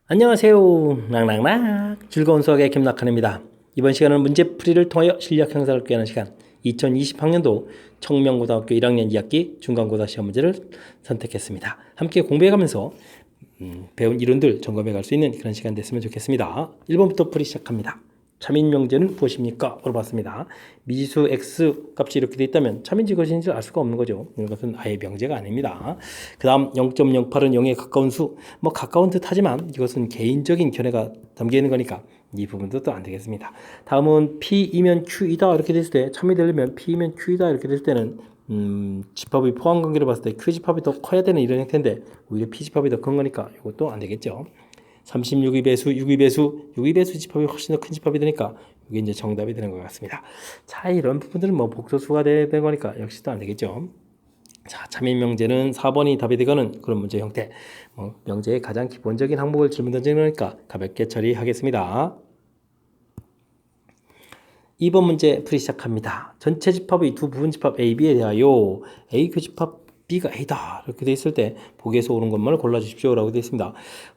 안녕하세요. 낙낙낙 즐거운 수학의 김낙한입니다. 이번 시간은 문제풀이를 통하여 실력 향상을 꾀하는 시간 2020학년도 청명고등학교 1학년 2학기 중간고사 시험 문제를 선택했습니다. 함께 공부해가면서 배운 이론들 점검해 갈 수 있는 그런 시간 됐으면 좋겠습니다. 1번부터 풀이 시작합니다. 차민명제는 무엇입니까? 물어봤습니다. 미지수 x 값이 이렇게 돼 있다면 차민지 것인지 알 수가 없는 거죠. 이것은 아예 명제가 아닙니다. 그 다음 0.08은 0에 가까운 수. 가까운 듯 하지만 이것은 개인적인 견해가 담겨 있는 거니까 이 부분도 또 안 되겠습니다. 다음은 P이면 Q이다 이렇게 됐을 때 참이 되려면 P이면 Q이다 이렇게 됐을 때는 집합의 포함관계로 봤을 때 Q집합이 더 커야 되는 이런 형태인데 오히려 P집합이 더 큰 거니까 이것도 안 되겠죠. 36의 배수, 6의 배수, 6의 배수 집합이 훨씬 더 큰 집합이 되니까 이게 이제 정답이 되는 것 같습니다. 자, 이런 부분들은 복소수가 되는 거니까 역시 또 안 되겠죠. 자, 차민명제는 4번이 답이 되거는 그런 문제 형태. 명제의 가장 기본적인 항목을 질문 던지는 거니까 가볍게 처리하겠습니다. 2번 문제 풀이 시작합니다. 전체 집합의 두 부분 집합 A, B에 대하여 A 교집합 B가 A다 이렇게 돼 있을 때 보기에서 옳은 것만을 골라주십시오 라고 되어 있습니다.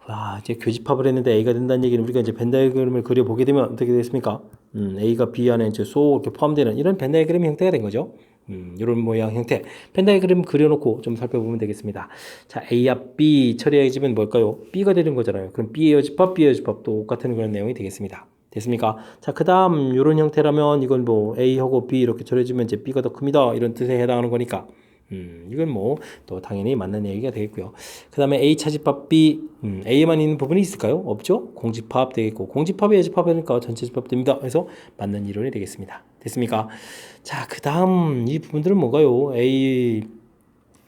와, 이제 교집합을 했는데 A가 된다는 얘기는 우리가 이제 벤 다이어그램을 그려보게 되면 어떻게 되겠습니까? A가 B 안에 이제 쏙 이렇게 포함되는 이런 벤 다이어그램 형태가 된 거죠. 이런 모양 형태 벤 다이어그램 그려놓고 좀 살펴보면 되겠습니다. 자, A와 B 처리해지면 뭘까요? B가 되는 거잖아요. 그럼 B의 여집합, B의 여집합 똑같은 그런 내용이 되겠습니다. 됐습니까? 자, 그 다음 이런 형태라면 이건 A하고 B 이렇게 처리해주면 이제 B가 더 큽니다 이런 뜻에 해당하는 거니까 이건 또 당연히 맞는 얘기가 되겠고요. 그 다음에 A 차집합 B, A에만 있는 부분이 있을까요? 없죠? 공집합 되겠고, 공집합이 A집합이니까 전체 집합 됩니다. 그래서 맞는 이론이 되겠습니다. 됐습니까? 자, 그 다음 이 부분들은 뭔가요? A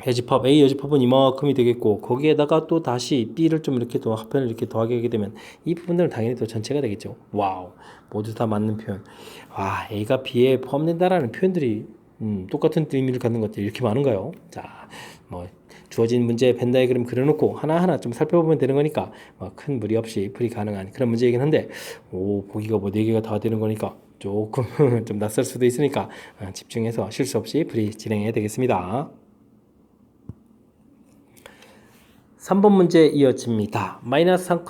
여집합은 이만큼이 되겠고, 거기에다가 또 다시 B를 좀 이렇게 또 합편을 이렇게 더하게 하게 되면 이 부분들은 당연히 또 전체가 되겠죠. 와우. 모두 다 맞는 표현. 와, A가 B에 포함된다라는 표현들이 똑같은 의미를 갖는 것들이 이렇게 많은가요? 자, 주어진 문제 벤 다이어그램 그려놓고 하나하나 좀 살펴보면 되는 거니까 큰 무리 없이 풀이 가능한 그런 문제이긴 한데 보기가 4개가 다 되는 거니까 조금 좀 낯설 수도 있으니까 집중해서 실수 없이 풀이 진행해야 되겠습니다. 3번 문제 이어집니다. 마이너스 3,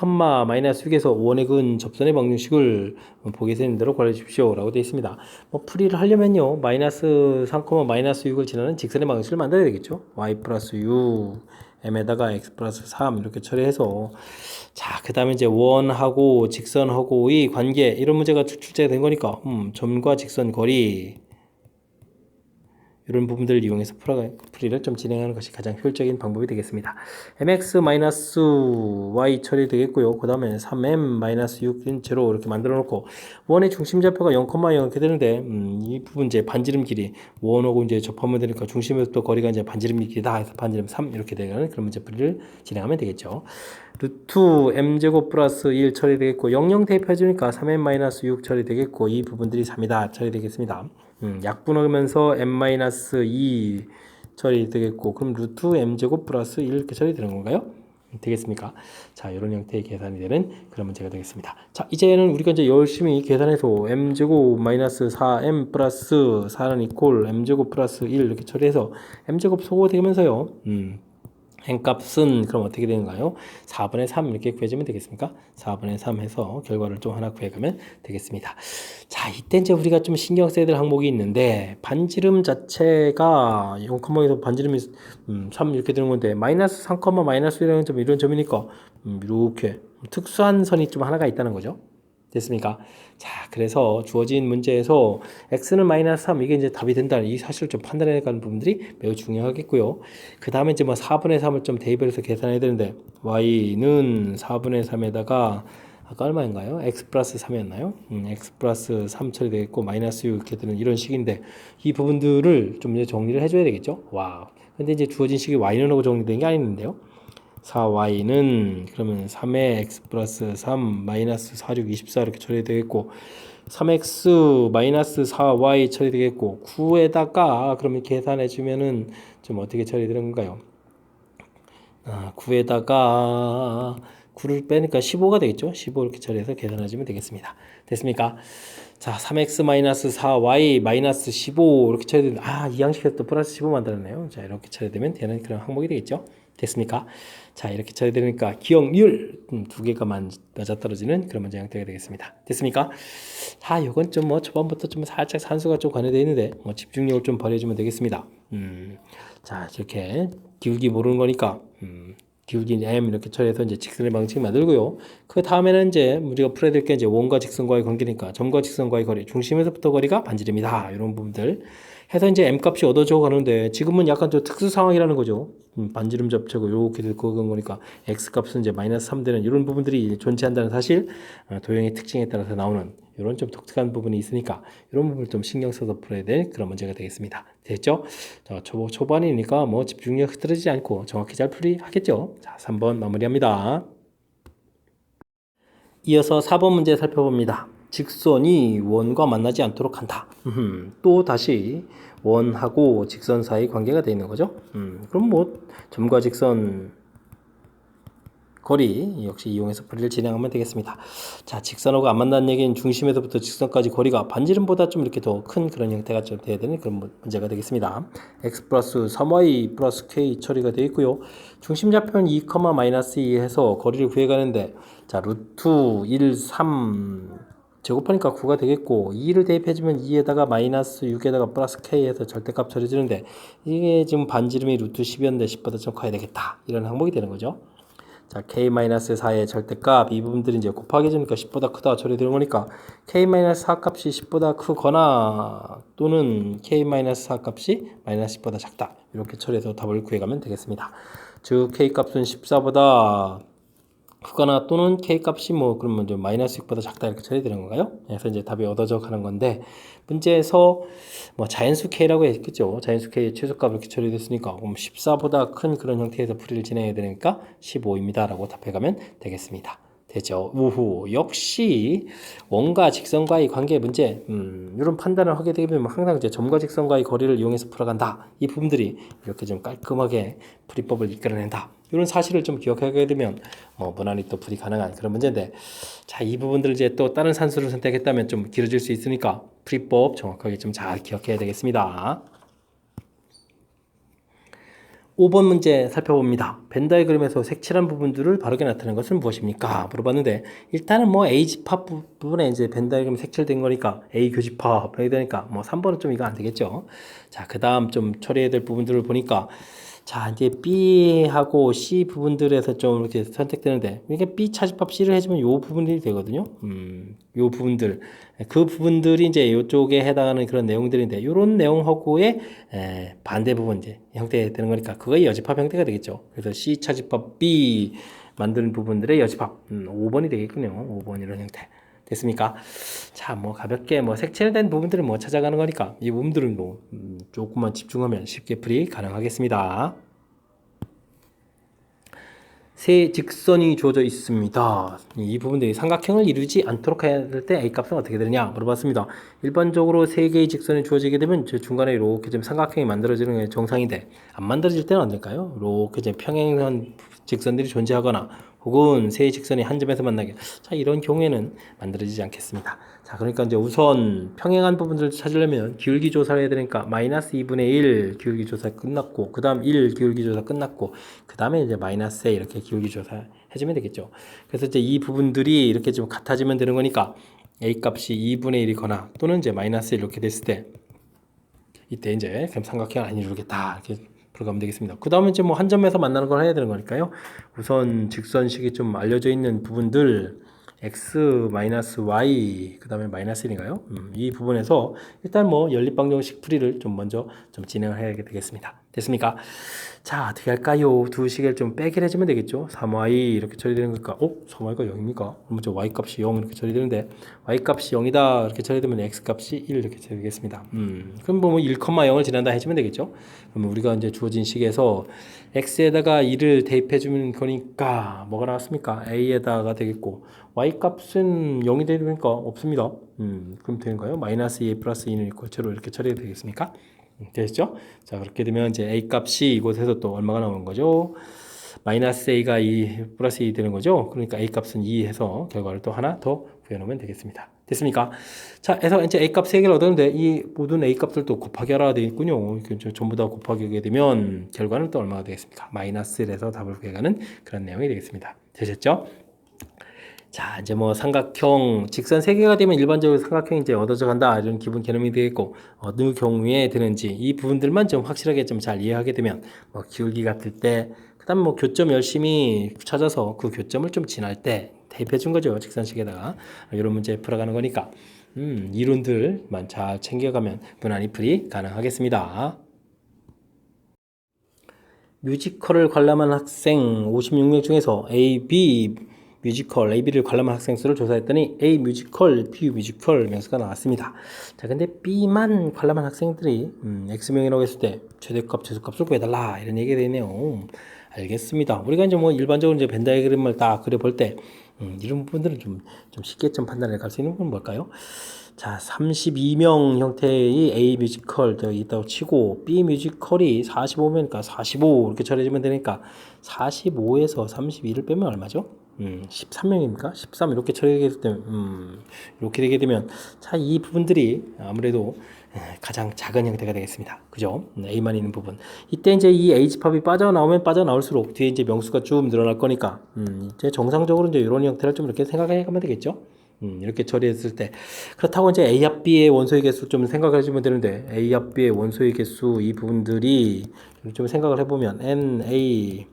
마이너스 6에서 원의 근 접선의 방정식을 보기에서 있는 대로 구해주십시오 라고 되어 있습니다. 풀이를 하려면요 마이너스 3, 마이너스 6을 지나는 직선의 방정식을 만들어야 되겠죠. y 플러스 6 m에다가 x 플러스 3 이렇게 처리해서 자, 그 다음에 이제 원하고 직선하고의 관계 이런 문제가 출제가 된 거니까 점과 직선 거리 이런 부분들을 이용해서 풀이를 좀 진행하는 것이 가장 효율적인 방법이 되겠습니다. mx-y 처리되겠고요. 그 다음에 3m-6인 제로 이렇게 만들어 놓고 원의 중심좌표가 0,0 이렇게 되는데 이 부분 이제 반지름 길이 원하고 이제 접하면 되니까 중심에서부터 거리가 이제 반지름 길이다 해서 반지름 3 이렇게 되는 그런 문제 풀이를 진행하면 되겠죠. 루트 m제곱 플러스 1 처리되겠고 00 대입해주니까 3m-6 처리되겠고 이 부분들이 3이다 처리되겠습니다. 약분하면서 m-2 처리되겠고 그럼 루트 m제곱 플러스 1 이렇게 처리되는 건가요? 되겠습니까? 자, 이런 형태의 계산이 되는 그런 문제가 되겠습니다. 자, 이제는 우리가 이제 열심히 계산해서 m제곱 마이너스 4m 플러스 4는 이퀄 m제곱 플러스 1 이렇게 처리해서 m제곱 소거되면서요. n값은 그럼 어떻게 되는가요? 4분의 3 이렇게 구해주면 되겠습니까? 4분의 3 해서 결과를 좀 하나 구해가면 되겠습니다. 자, 이때 이제 우리가 좀 신경 써야 될 항목이 있는데 반지름 자체가 0,에서 반지름이 3 이렇게 되는 건데 마이너스 3, 마이너스 1이라는 점 이런 점이니까 이렇게 특수한 선이 좀 하나가 있다는 거죠. 됐습니까? 자, 그래서 주어진 문제에서 x는 마이너스 3 이게 이제 답이 된다는 이 사실을 좀 판단해 가는 부분들이 매우 중요하겠고요. 그 다음에 이제 4분의 3을 좀 대입을 해서 계산해야 되는데 y는 4분의 3에다가 아까 얼마인가요? x 플러스 3이었나요? x 플러스 3 처리되겠고 마이너스 6 이렇게 되는 이런 식인데 이 부분들을 좀 이제 정리를 해줘야 되겠죠. 와, 근데 이제 주어진 식이 y는 하고 정리된 게 아니는데요. 4y는 그러면 3의 x 플러스 3 마이너스 4, 6, 24 이렇게 처리되겠고 3x 마이너스 4y 처리되겠고 9에다가 그러면 계산해 주면은 좀 어떻게 처리되는 건가요? 9에다가 9를 빼니까 15가 되겠죠? 15 이렇게 처리해서 계산해 주면 되겠습니다. 됐습니까? 자, 3x 마이너스 4y 마이너스 15 이렇게 처리되면 이 양식에서 또 플러스 15 만들었네요. 자, 이렇게 처리되면 되는 그런 항목이 되겠죠? 됐습니까? 자, 이렇게 처리되니까 기억률 두 개가 맞아떨어지는 그런 문제 형태가 되겠습니다. 됐습니까? 자, 이건 좀 뭐 초반부터 좀 살짝 산수가 좀 관여되어 있는데 뭐 집중력을 좀 발휘해주면 되겠습니다. 자, 이렇게 기울기 모르는 거니까 기울기 m 이렇게 처리해서 이제 직선의 방식 만들고요. 그 다음에는 이제 우리가 풀어야 될 게 이제 원과 직선과의 관계니까 점과 직선과의 거리, 중심에서부터 거리가 반지름이다. 이런 부분들 해서 이제 m 값이 얻어져 가는데 지금은 약간 좀 특수 상황이라는 거죠. 반지름 접촉을 이렇게 되고 그런 거니까 x 값은 이제 마이너스 3 되는 이런 부분들이 존재한다는 사실, 도형의 특징에 따라서 나오는 이런 좀 독특한 부분이 있으니까 이런 부분을 좀 신경 써서 풀어야 될 그런 문제가 되겠습니다. 됐죠? 자, 초반이니까 뭐 집중력 흐트러지지 않고 정확히 잘 풀이하겠죠? 자, 3번 마무리합니다. 이어서 4번 문제 살펴봅니다. 직선이 원과 만나지 않도록 한다. 또 다시 원하고 직선 사이 관계가 되어 있는 거죠. 그럼 뭐 점과 직선 거리 역시 이용해서 풀이를 진행하면 되겠습니다. 자, 직선하고 안 만나는 얘기는 중심에서부터 직선까지 거리가 반지름보다 좀 이렇게 더 큰 그런 형태가 좀 돼야 되는 그런 문제가 되겠습니다. x 플러스 3y 플러스 k 처리가 되어 있고요. 중심 좌표는 2, 마이너스 2 해서 거리를 구해가는데, 자, 루트 1, 3 제곱하니까 9가 되겠고 2를 대입해주면 2에다가 마이너스 6에다가 플러스 k 해서 절대값 처리해주는데, 이게 지금 반지름이 루트 10이었는데 10보다 좀 커야 되겠다, 이런 항목이 되는 거죠. 자, k-4의 절대값 이 부분들이 이제 곱하기 해주니까 10보다 크다 처리되는 거니까 k-4 값이 10보다 크거나 또는 k-4 값이 마이너스 10보다 작다, 이렇게 처리해서 답을 구해가면 되겠습니다. 즉 k 값은 14보다 크거나 또는 k 값이 뭐 그러면 이제 마이너스 6보다 작다, 이렇게 처리되는 건가요? 그래서 이제 답이 얻어져 가는 건데, 문제에서 뭐 자연수 k라고 했겠죠. 자연수 k의 최소값 이렇게 처리됐으니까 그럼 14보다 큰 그런 형태에서 풀이를 진행해야 되니까 15입니다라고 답해가면 되겠습니다. 되죠. 우후, 역시 원과 직선과의 관계 문제, 이런 판단을 하게 되면 항상 이제 점과 직선과의 거리를 이용해서 풀어간다, 이 부분들이 이렇게 좀 깔끔하게 풀이법을 이끌어낸다, 이런 사실을 좀 기억하게 되면 무난히 또 풀이 가능한 그런 문제인데, 자, 이 부분들을 이제 또 다른 산수를 선택했다면 좀 길어질 수 있으니까 풀이법 정확하게 좀 잘 기억해야 되겠습니다. 5번 문제 살펴봅니다. 벤 다이그램에서 색칠한 부분들을 바르게 나타내는 것은 무엇입니까? 물어봤는데, 일단은 뭐 A 집합 부분에 이제 벤 다이그램이 색칠된 거니까 A 교집합 해야 되니까 뭐 3번은 좀 이거 안 되겠죠. 자, 그 다음 좀 처리해야 될 부분들을 보니까, 자, 이제 B하고 C 부분들에서 좀 이렇게 선택되는데, 이게 B 차집합 C를 해주면 요 부분들이 되거든요. 요 부분들. 그 부분들이 이제 이쪽에 해당하는 그런 내용들인데, 요런 내용하고의 반대 부분 이제 형태 되는 거니까, 그거의 여집합 형태가 되겠죠. 그래서 C 차집합 B 만드는 부분들의 여집합. 5번이 되겠군요. 5번 이런 형태. 됐습니까? 자, 뭐 가볍게 뭐 색칠된 부분들은 뭐 찾아가는 거니까 이 부분들은 뭐 조금만 집중하면 쉽게 풀이 가능하겠습니다. 세 직선이 주어져 있습니다. 이 부분들이 삼각형을 이루지 않도록 해야 될 때 A 값은 어떻게 되느냐 물어봤습니다. 일반적으로 세 개의 직선이 주어지게 되면 저 중간에 이렇게 좀 삼각형이 만들어지는 게 정상인데, 안 만들어질 때는 어떨까요? 이렇게 이제 평행한 직선들이 존재하거나 혹은 세 직선이 한 점에서 만나게, 자, 이런 경우에는 만들어지지 않겠습니다. 자, 그러니까 이제 우선 평행한 부분들을 찾으려면 기울기 조사를 해야 되니까 마이너스 2분의 1 기울기 조사 끝났고, 그 다음 1 기울기 조사 끝났고, 그 다음에 이제 마이너스 이렇게 기울기 조사 해주면 되겠죠. 그래서 이제 이 부분들이 이렇게 좀 같아지면 되는 거니까 A 값이 2분의 1이거나 또는 이제 마이너스 이렇게 됐을 때, 이때 이제 그럼 삼각형을 안 이루겠다, 이렇게 풀어가면 되겠습니다. 그 다음에 이제 뭐 한 점에서 만나는 걸 해야 되는 거니까요. 우선 직선식이 좀 알려져 있는 부분들, x 마이너스 y 그 다음에 마이너스 1인가요? 이 부분에서 일단 뭐 연립방정식 풀이를 좀 먼저 좀 진행을 해야 되겠습니다. 됐습니까? 자, 어떻게 할까요? 두 식을 좀 빼기를 해주면 되겠죠. 3y 이렇게 처리되는 걸까? 3y가 0입니까? 그러면 저 y 값이 0 이렇게 처리되는데, y 값이 0이다 이렇게 처리되면 x 값이 1 이렇게 처리되겠습니다. 그럼 뭐 1,0을 지난다 해주면 되겠죠. 그러면 우리가 이제 주어진 식에서 x에다가 2를 대입해주면 거니까 뭐가 나왔습니까? a에다가 되겠고, y 값은 0이 되니까 없습니다. 그럼 되는가요? 마이너스 2 플러스 2는 고체로 이렇게 처리가 되겠습니까? 되셨죠? 자, 그렇게 되면 이제 A 값이 이곳에서 또 얼마가 나오는 거죠? 마이너스 a가 2 플러스 2 되는 거죠. 그러니까 a 값은 2 해서 결과를 또 하나 더 구해놓으면 되겠습니다. 됐습니까? 자, 해서 이제 a 값 3개를 얻었는데 이 모든 a 값들도 곱하기 하라 되어 있군요. 전부 다 곱하기 하게 되면 결과는 또 얼마가 되겠습니까? 마이너스 1에서 답을 구해가는 그런 내용이 되겠습니다. 되셨죠? 자, 이제 뭐 삼각형, 직선 3개가 되면 일반적으로 삼각형이 이제 얻어져 간다. 이런 기본 개념이 되겠고, 어느 경우에 되는지 이 부분들만 좀 확실하게 좀 잘 이해하게 되면, 뭐 기울기 같을 때, 그 다음 뭐 교점 열심히 찾아서 그 교점을 좀 지날 때 대입해 준 거죠. 직선식에다가. 이런 문제 풀어가는 거니까, 이론들만 잘 챙겨가면 무난히 풀이 가능하겠습니다. 뮤지컬을 관람한 학생 56명 중에서 A, B 뮤지컬, A, B를 관람한 학생 수를 조사했더니 A 뮤지컬, B 뮤지컬 명수가 나왔습니다. 자, 근데 B만 관람한 학생들이 X명이라고 했을 때 최대값, 최소값을 구해달라 이런 얘기가 되네요. 알겠습니다. 우리가 이제 뭐 일반적으로 이제 벤 다이어그램을 딱 그려볼 때 이런 부분들은 좀 쉽게 좀 판단해 갈 수 있는 건 뭘까요? 자, 32명 형태의 A 뮤지컬 되어 있다고 치고 B 뮤지컬이 45명이니까 45 이렇게 처리해주면 되니까 45에서 32를 빼면 얼마죠? 13명입니까? 13 이렇게 처리하게 되면 이렇게 되게 되면 자, 이 부분들이 아무래도 가장 작은 형태가 되겠습니다. 그죠? A만 있는 부분. 이때 이제 이 H팝이 빠져나오면 빠져나올수록 뒤에 이제 명수가 쭉 늘어날 거니까 이제 정상적으로 이제 이런 형태를 좀 이렇게 생각해 가면 되겠죠? 이렇게 처리했을 때 그렇다고 이제 A 합 B의 원소의 개수 좀 생각해 주면 되는데 A 합 B의 원소의 개수 이 부분들이 좀 생각을 해보면 NA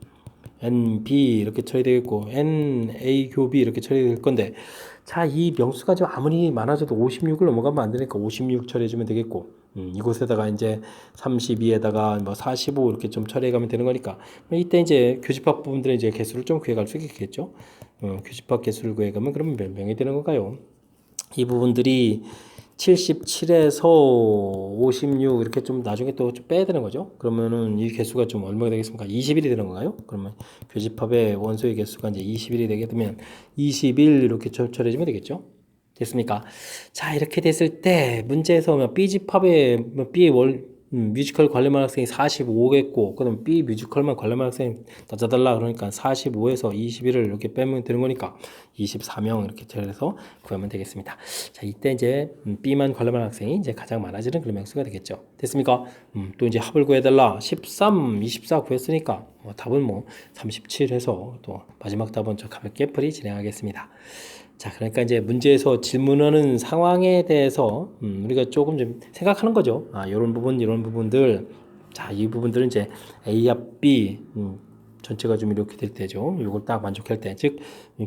NB 이렇게 처리되겠고 NA 교비 이렇게 처리될 건데 자, 이 명수가 좀 아무리 많아져도 56을 넘어가면 안 되니까 56 처리해주면 되겠고 이곳에다가 이제 32에다가 뭐 45 이렇게 좀 처리해가면 되는 거니까 이때 이제 교집합 부분들의 이제 개수를 좀 구해갈 수 있겠죠. 교집합 개수를 구해가면 그러면 몇 명이 되는 건가요? 이 부분들이 77에서 56 이렇게 좀 나중에 또 좀 빼야 되는 거죠. 그러면은 이 개수가 좀 얼마가 되겠습니까? 20일이 되는 건가요? 그러면 교집합의 원소의 개수가 이제 20일이 되게 되면 21 이렇게 처리해주면 되겠죠. 됐습니까? 자, 이렇게 됐을 때 문제에서 B집합의 B 뮤지컬 관련한 학생이 45겠고 그다음 B 뮤지컬만 관련한 학생이 따져달라 그러니까 45에서 21을 이렇게 빼면 되는 거니까 24명 이렇게 처리해서 구하면 되겠습니다. 자, 이때 이제 B만 관련한 학생이 이제 가장 많아지는 그런 명수가 되겠죠. 됐습니까? 또 이제 합을 구해달라 13, 24 구했으니까 답은 뭐 37 해서 또 마지막 답은 저 가볍게 풀이 진행하겠습니다. 자, 그러니까 이제 문제에서 질문하는 상황에 대해서 우리가 조금 좀 생각하는 거죠. 이런 부분, 이런 부분들. 자, 이 부분들은 이제 A 합 B 전체가 좀 이렇게 될 때죠. 이걸 딱 만족할 때, 즉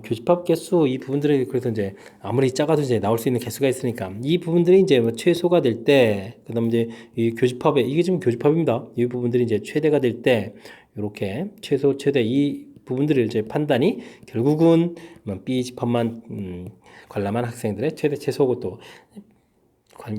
교집합 개수 이 부분들이 그래서 이제 아무리 작아도 이제 나올 수 있는 개수가 있으니까 이 부분들이 이제 뭐 최소가 될 때, 그다음 이제 이 교집합에 이게 지금 교집합입니다. 이 부분들이 이제 최대가 될 때 이렇게 최소, 최대 이 부분들을 이제 판단이 결국은 B 집합만 관람한 학생들의 최대 최소고 또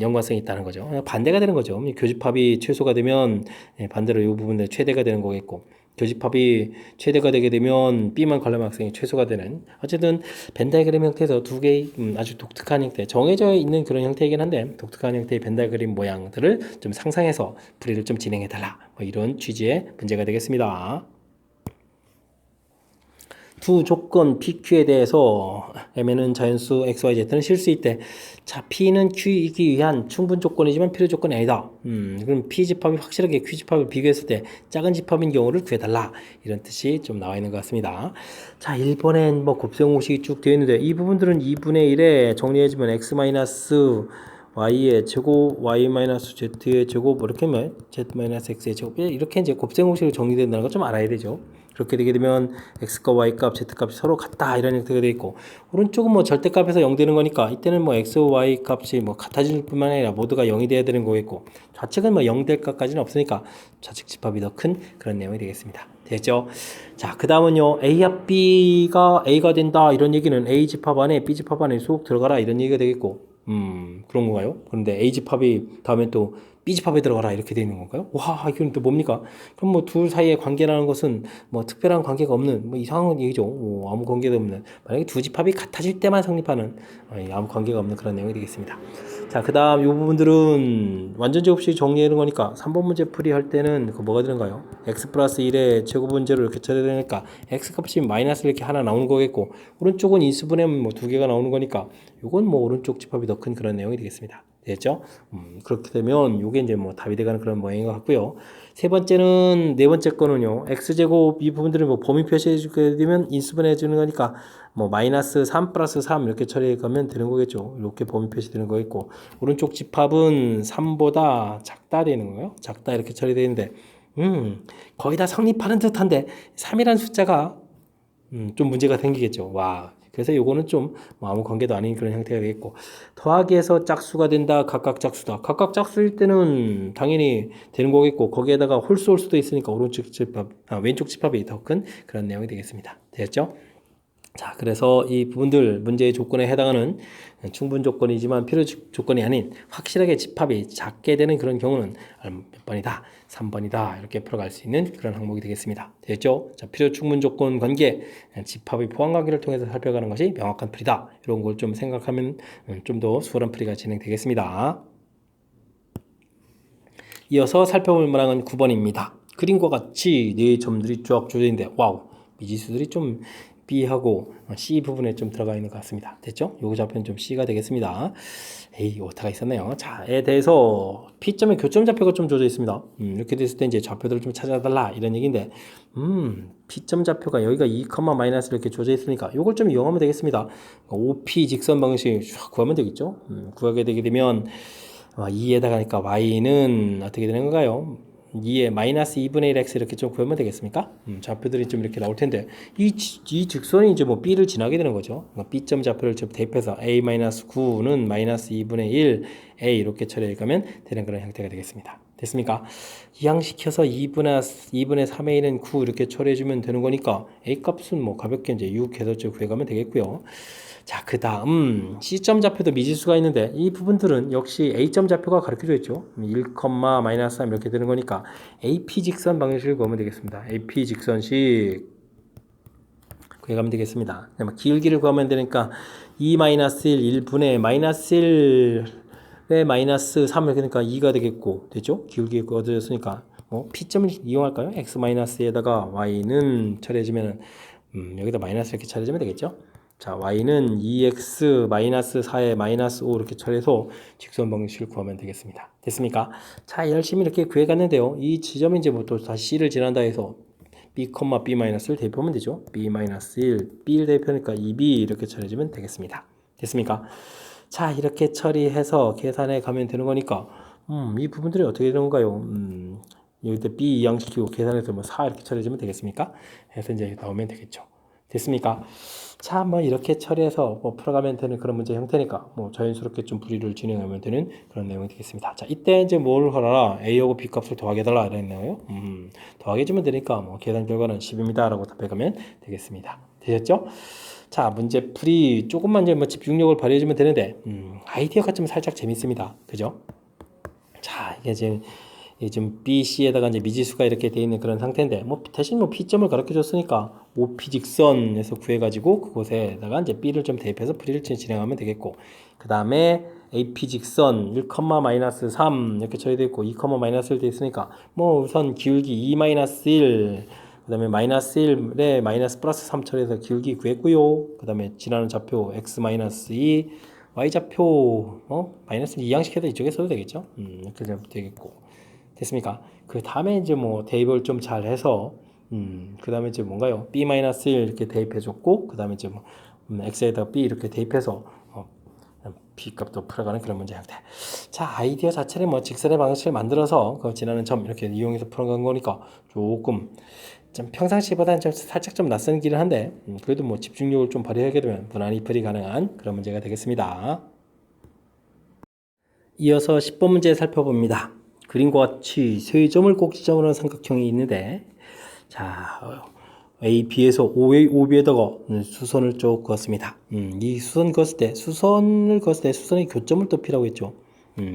연관성이 있다는 거죠. 반대가 되는 거죠. 교집합이 최소가 되면 반대로 이 부분들 최대가 되는 거겠고 교집합이 최대가 되게 되면 B만 관람 학생이 최소가 되는 어쨌든 벤 다이어그램 형태에서 두 개의 아주 독특한 형태 정해져 있는 그런 형태이긴 한데 독특한 형태의 벤 다이어그램 모양들을 좀 상상해서 풀이를 좀 진행해 달라 뭐 이런 취지의 문제가 되겠습니다. 두 조건 PQ에 대해서 M에는 자연수 X, Y, Z는 실수 있대. 자, P는 Q이기 위한 충분 조건이지만 필요 조건이 아니다. 그럼 P 집합이 확실하게 Q 집합을 비교했을 때 작은 집합인 경우를 구해달라. 이런 뜻이 좀 나와 있는 것 같습니다. 자, 1번엔 뭐 곱셈 공식이 쭉 되어 있는데 이 부분들은 2분의 1에 정리해주면 X 마이너스 y의 제곱, y-z의 제곱, 뭐 이렇게 하면 z-x의 제곱, 이렇게 이제 곱셈 공식으로 정리된다는 걸 좀 알아야 되죠. 그렇게 되게 되면 x값, y값, z값이 서로 같다 이런 형태가 되어 있고 오른쪽은 뭐 절대값에서 0 되는 거니까 이때는 뭐 x, y 값이 뭐 같아질 뿐만 아니라 모두가 0이 돼야 되는 거겠고 좌측은 뭐 0 될 것까지는 없으니까 좌측 집합이 더 큰 그런 내용이 되겠습니다. 됐죠? 자, 그 다음은요 A 합 B가 A가 된다 이런 얘기는 A 집합 안에 B 집합 안에 쏙 들어가라 이런 얘기가 되겠고 그런 건가요? 그런데 A 집합이 다음에 또 B 집합에 들어가라 이렇게 되어 있는 건가요? 와, 이건 또 뭡니까? 그럼 뭐 둘 사이의 관계라는 것은 뭐 특별한 관계가 없는 뭐 이상한 얘기죠. 아무 관계도 없는 만약에 두 집합이 같아질 때만 성립하는 아무 관계가 없는 그런 내용이 되겠습니다. 자, 그 다음 이 부분들은 완전제 없이 정리하는 거니까 3번 문제 풀이할 때는 그 뭐가 되는가요? x 플러스 1의 제곱분제로 이렇게 처리해야 되니까 x 값이 마이너스 이렇게 하나 나오는 거겠고 오른쪽은 인수분해 뭐 두 개가 나오는 거니까 요건 뭐 오른쪽 집합이 더 큰 그런 내용이 되겠습니다. 됐죠? 그렇게 되면 요게 이제 뭐 답이 돼가는 그런 모양인 것 같고요. 세 번째는 네 번째 거는요. x제곱 이 부분들을 뭐 범위 표시해 주게 되면 인수분해 해 주는 거니까 뭐 마이너스 3 플러스 3 이렇게 처리해 가면 되는 거겠죠. 이렇게 범위 표시되는 거겠고 오른쪽 집합은 3보다 작다 되는 거예요. 작다 이렇게 처리되는데 거의 다 성립하는 듯한데 3이라는 숫자가 좀 문제가 생기겠죠. 와. 그래서 요거는 좀 아무 관계도 아닌 그런 형태가 되겠고 더하기에서 짝수가 된다. 각각 짝수다. 각각 짝수일 때는 당연히 되는 거겠고 거기에다가 홀수 올 수도 있으니까 오른쪽 집합, 왼쪽 집합이 더 큰 그런 내용이 되겠습니다. 됐죠? 자, 그래서 이 부분들 문제의 조건에 해당하는 충분 조건이지만 필요 조건이 아닌 확실하게 집합이 작게 되는 그런 경우는 몇 번이다? 3번이다. 이렇게 풀어갈 수 있는 그런 항목이 되겠습니다. 됐죠? 자, 필요 충분 조건 관계, 집합의 포함 관계를 통해서 살펴가는 것이 명확한 풀이다. 이런 걸 좀 생각하면 좀 더 수월한 풀이가 진행되겠습니다. 이어서 살펴볼 문항은 9번입니다. 그림과 같이 네 점들이 쫙 조져 있는데 와우, 미지수들이 좀 B하고 C 부분에 좀 들어가 있는 것 같습니다. 됐죠? 요거 좌표는 좀 C가 되겠습니다. 에이, 오타가 있었네요. 자, 에 대해서 P점의 교점 좌표가 좀 조져 있습니다. 이렇게 됐을 때 이제 좌표들을 좀 찾아달라 이런 얘기인데, P점 좌표가 여기가 2, 마이너스 이렇게 조져 있으니까 요걸 좀 이용하면 되겠습니다. OP 직선 방식 쫙 구하면 되겠죠? 구하게 되게 되면 2에다가니까 y는 어떻게 되는 건가요? 2에 마이너스 2분의 1 x 이렇게 좀 구하면 되겠습니까? 좌표들이 좀 이렇게 나올 텐데 이 직선이 이제 뭐 b를 지나게 되는 거죠. b점 좌표를 좀 대입해서 a-9는 마이너스 2분의 1 a 이렇게 처리해 가면 되는 그런 형태가 되겠습니다. 됐습니까? 이항시켜서 2분의 3의 1은 9 이렇게 처리해 주면 되는 거니까 a 값은 뭐 가볍게 이제 6 해서 구해 가면 되겠고요. 자, 그 다음 C점 좌표도 미지수가 있는데 이 부분들은 역시 A점 좌표가 가르쳐져 있죠. 1, 마이너스 3 이렇게 되는 거니까 AP 직선 방식을 구하면 되겠습니다. AP 직선식 구해가면 되겠습니다. 기울기를 구하면 되니까 2 마이너스 1, 1분의 마이너스 1의 마이너스 3 이렇게 되니까 2가 되겠고 됐죠? 기울기 구해졌으니까 P점을 이용할까요? X 마이너스에다가 Y는 처리해주면 여기다 마이너스 이렇게 처리해주면 되겠죠? 자, y는 2x-4에 마이너스 5 이렇게 처리해서 직선 방식을 구하면 되겠습니다. 됐습니까? 자, 열심히 이렇게 구해갔는데요. 이 지점이 이제 뭐 또 다시 c를 지난다 해서 b, b-를 대입하면 되죠. b-1, b를 대입하니까 2b 이렇게 처리해주면 되겠습니다. 됐습니까? 자, 이렇게 처리해서 계산해 가면 되는 거니까 이 부분들이 어떻게 되는 건가요? 여기다 b 이항시키고 계산해서 뭐 4 이렇게 처리해주면 되겠습니까? 해서 이제 나오면 되겠죠. 됐습니까? 자, 뭐 이렇게 처리해서 뭐 풀어가면 되는 그런 문제 형태니까 뭐 자연스럽게 좀 풀이를 진행하면 되는 그런 내용이 되겠습니다. 자, 이때 이제 뭘 하라? A하고 B 값을 더하게달라 이랬나요? 더하게주면 되니까 뭐 계산 결과는 10입니다 라고 답해가면 되겠습니다. 되셨죠? 자, 문제 풀이 조금만 이제 뭐 집중력을 발휘해주면 되는데 아이디어가 좀 살짝 재밌습니다. 그죠? 자, 이게 지금 B, C에다가 이제 미지수가 이렇게 되어 있는 그런 상태인데, 뭐 대신 뭐 P점을 가르쳐 줬으니까 OP 직선에서 구해가지고 그곳에다가 이제 B를 좀 대입해서 풀이를 진행하면 되겠고, 그 다음에 AP 직선 1, 마이너스 3 이렇게 처리되어 있고 2, 마이너스 1 되어 있으니까 뭐 우선 기울기 2 마이너스 1, 그 다음에 마이너스 1에 마이너스 플러스 3 처리해서 기울기 구했고요. 그 다음에 지나는 좌표 X 마이너스 2, Y좌표 마이너스 2 양식해서 이쪽에 써도 되겠죠. 이렇게 되겠고. 됐습니까? 그 다음에 이제 뭐 대입을 좀 잘 해서 그 다음에 이제 뭔가요? b-1 이렇게 대입해 줬고 그 다음에 이제 뭐 x에다가 b 이렇게 대입해서 b 값도 풀어가는 그런 문제 형태. 자, 아이디어 자체는 뭐 직선의 방식을 만들어서 그 지나는 점 이렇게 이용해서 풀어간 거니까 조금 좀 평상시보다는 좀 살짝 좀 낯선 길은 한데 그래도 뭐 집중력을 좀 발휘하게 되면 무난히 풀이 가능한 그런 문제가 되겠습니다. 이어서 10번 문제 살펴봅니다. 그림과 같이 세 점을 꼭지점으로 한 삼각형이 있는데, 자, A, B에서 OB에다가 수선을 쭉 그었습니다. 이 수선을 그었을 때 수선의 교점을 또 P라고 했죠.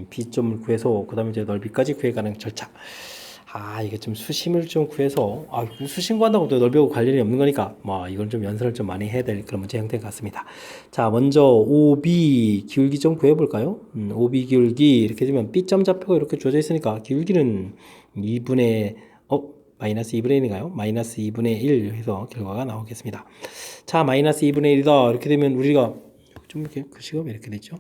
B점을 구해서 그 다음에 이제 넓이까지 구해가는 절차. 이게 좀 수심을 좀 구해서, 수심 구한다고 또 넓이하고 관련이 없는 거니까, 이건 좀 연습을 좀 많이 해야 될 그런 문제 형태 같습니다. 자, 먼저 OB 기울기 좀 구해볼까요? OB 기울기 이렇게 되면 B점 좌표가 이렇게 주어져 있으니까, 기울기는 2분의, 마이너스 2분의 1인가요? 마이너스 2분의 1 해서 결과가 나오겠습니다. 자, 마이너스 2분의 1이다. 이렇게 되면 우리가 좀 이렇게 글씨가 왜 이렇게 됐죠?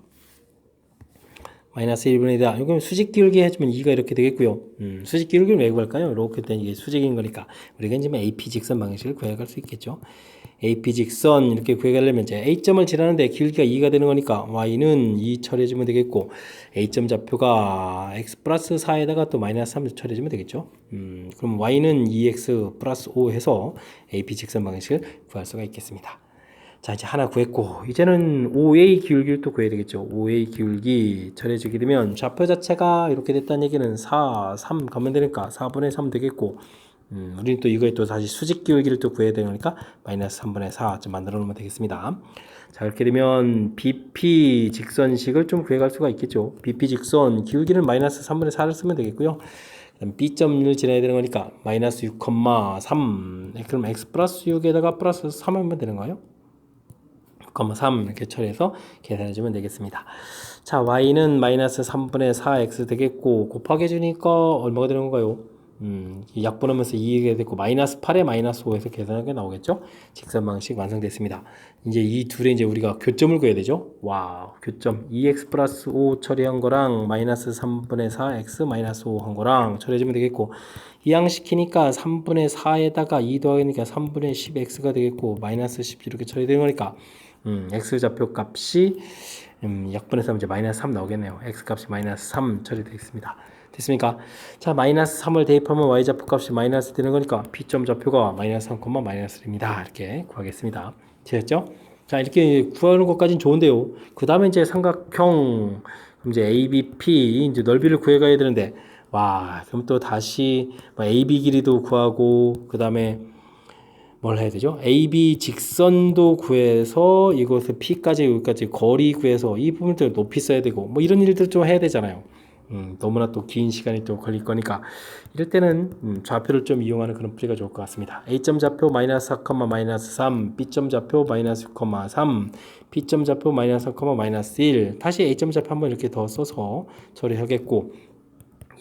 마이너스 1분의 1이다. 이건 수직 기울기 해주면 2가 이렇게 되겠고요. 수직 기울기를 왜 구할까요? 이렇게 되면 이게 수직인 거니까 우리가 이제 AP 직선 방식을 구해갈 수 있겠죠. AP 직선 이렇게 구해가려면 이제 A점을 지나는데 기울기가 2가 되는 거니까 Y는 2 처리해주면 되겠고, A점 좌표가 X 플러스 4에다가 또 마이너스 3 처리해주면 되겠죠. 그럼 Y는 2X 플러스 5 해서 AP 직선 방식을 구할 수가 있겠습니다. 자, 이제 하나 구했고, 이제는 OA 기울기를 또 구해야 되겠죠. OA 기울기 처리해주게 되면 좌표 자체가 이렇게 됐다는 얘기는 4, 3 가면 되니까 4분의 3 되겠고, 우리는 또 이거에 또 다시 수직 기울기를 또 구해야 되니까 마이너스 3분의 4 좀 만들어 놓으면 되겠습니다. 자, 이렇게 되면 BP 직선식을 좀 구해갈 수가 있겠죠. BP 직선 기울기는 마이너스 3분의 4를 쓰면 되겠고요. 그다음 B점을 지나야 되는 거니까 마이너스 6,3, 그럼 X 플러스 6에다가 플러스 3 하면 되는 거예요. 3 이렇게 처리해서 계산해주면 되겠습니다. 자, y는 마이너스 3분의 4x 되겠고, 곱하기 해주니까 얼마가 되는 건가요? 약분하면서 2가 됐고, 마이너스 8에 마이너스 5에서 계산하게 나오겠죠? 직선 방식 완성됐습니다. 이제 이 둘에 이제 우리가 교점을 구해야 되죠? 교점 2x 플러스 5 처리한 거랑 마이너스 3분의 4x 마이너스 5 한 거랑 처리해주면 되겠고, 이항시키니까 3분의 4에다가 2 더하니까 3분의 10x가 되겠고, 마이너스 10 이렇게 처리되는 거니까, x 좌표 값이 약분해서 이제 마이너스 3 나오겠네요. x 값이 마이너스 3 처리되어 있습니다. 됐습니까? 자, 마이너스 3을 대입하면 y 좌표 값이 마이너스 되는 거니까 B점 좌표가 마이너스 3, 마이너스 1입니다. 이렇게 구하겠습니다. 되셨죠? 자, 이렇게 구하는 것까지는 좋은데요. 그 다음에 이제 삼각형, 그럼 이제 ABP 이제 넓이를 구해가야 되는데, 그럼 또 다시 AB 길이도 구하고, 그 다음에 뭘 해야 되죠? AB 직선도 구해서 이것을 P까지 여기까지 거리 구해서 이 부분들 높이 써야 되고, 이런 일들 좀 해야 되잖아요. 너무나 또 긴 시간이 또 걸릴 거니까 이럴 때는 좌표를 좀 이용하는 그런 풀이가 좋을 것 같습니다. A점 좌표 마이너스 4, 마이너스 3, B점 좌표 마이너스 6, 3, B점 좌표 마이너스 4, 마이너스 1. 다시 A점 좌표 한번 이렇게 더 써서 처리하겠고,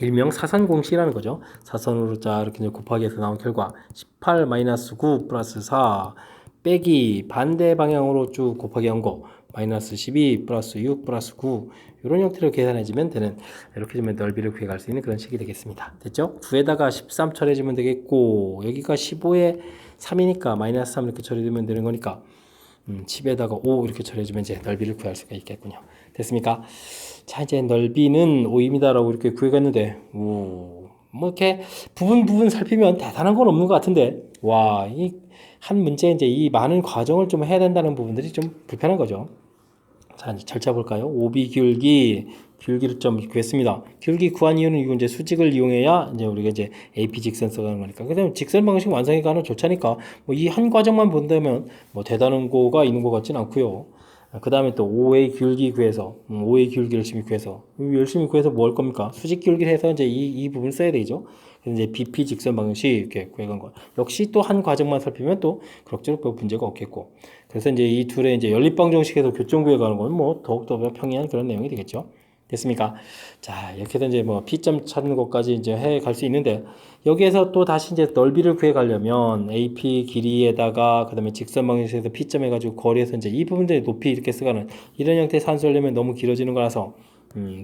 일명 사선 공식이라는 거죠. 사선으로 자 이렇게 이제 곱하기 해서 나온 결과 18 마이너스 9 플러스 4 빼기 반대 방향으로 쭉 곱하기 한 거 마이너스 12 플러스 6 플러스 9 이런 형태로 계산해주면 되는, 이렇게 되면 넓이를 구해갈 수 있는 그런 식이 되겠습니다. 됐죠? 9에다가 13 처리해주면 되겠고, 여기가 15에 3이니까 마이너스 3 이렇게 처리되면 되는 거니까 10에다가 5 이렇게 처리해주면 이제 넓이를 구할 수가 있겠군요. 됐습니까? 자, 이제 넓이는 5입니다라고 이렇게 구해갔는데, 이렇게 부분 살피면 대단한 건 없는 것 같은데, 이 한 문제 이제 이 많은 과정을 좀 해야 된다는 부분들이 좀 불편한 거죠. 자, 이제 절차 볼까요? OB 기울기를 좀 구했습니다. 기울기 구한 이유는 이거 이제 수직을 이용해야 이제 우리가 이제 AP 직선 써가는 거니까. 그다음에 직선 방식 완성해 가는 좋자니까 이 한 과정만 본다면 대단한 거가 있는 것 같진 않고요. 그 다음에 또 OA 기울기 구해서 OA 기울기를 열심히 구해서 뭐 할 겁니까? 수직 기울기를 해서 이제 이 부분을 써야 되죠. 그래서 이제 BP 직선 방식 이렇게 구해간 거. 역시 또 한 과정만 살피면 또 그럭저럭 문제가 없겠고. 그래서 이제 이 둘의 이제 연립방 정식에서 교점 구해가는 건 더욱더 평이한 그런 내용이 되겠죠. 됐습니까? 자, 이렇게 해서 이제 P점 찾는 것까지 이제 해 갈 수 있는데, 여기에서 또 다시 이제 넓이를 구해 가려면 AP 길이에다가 그다음에 직선 방식에서 P점 해가지고 거리에서 이제 이 부분들의 높이 이렇게 쓰가는 이런 형태의 산수하려면 너무 길어지는 거라서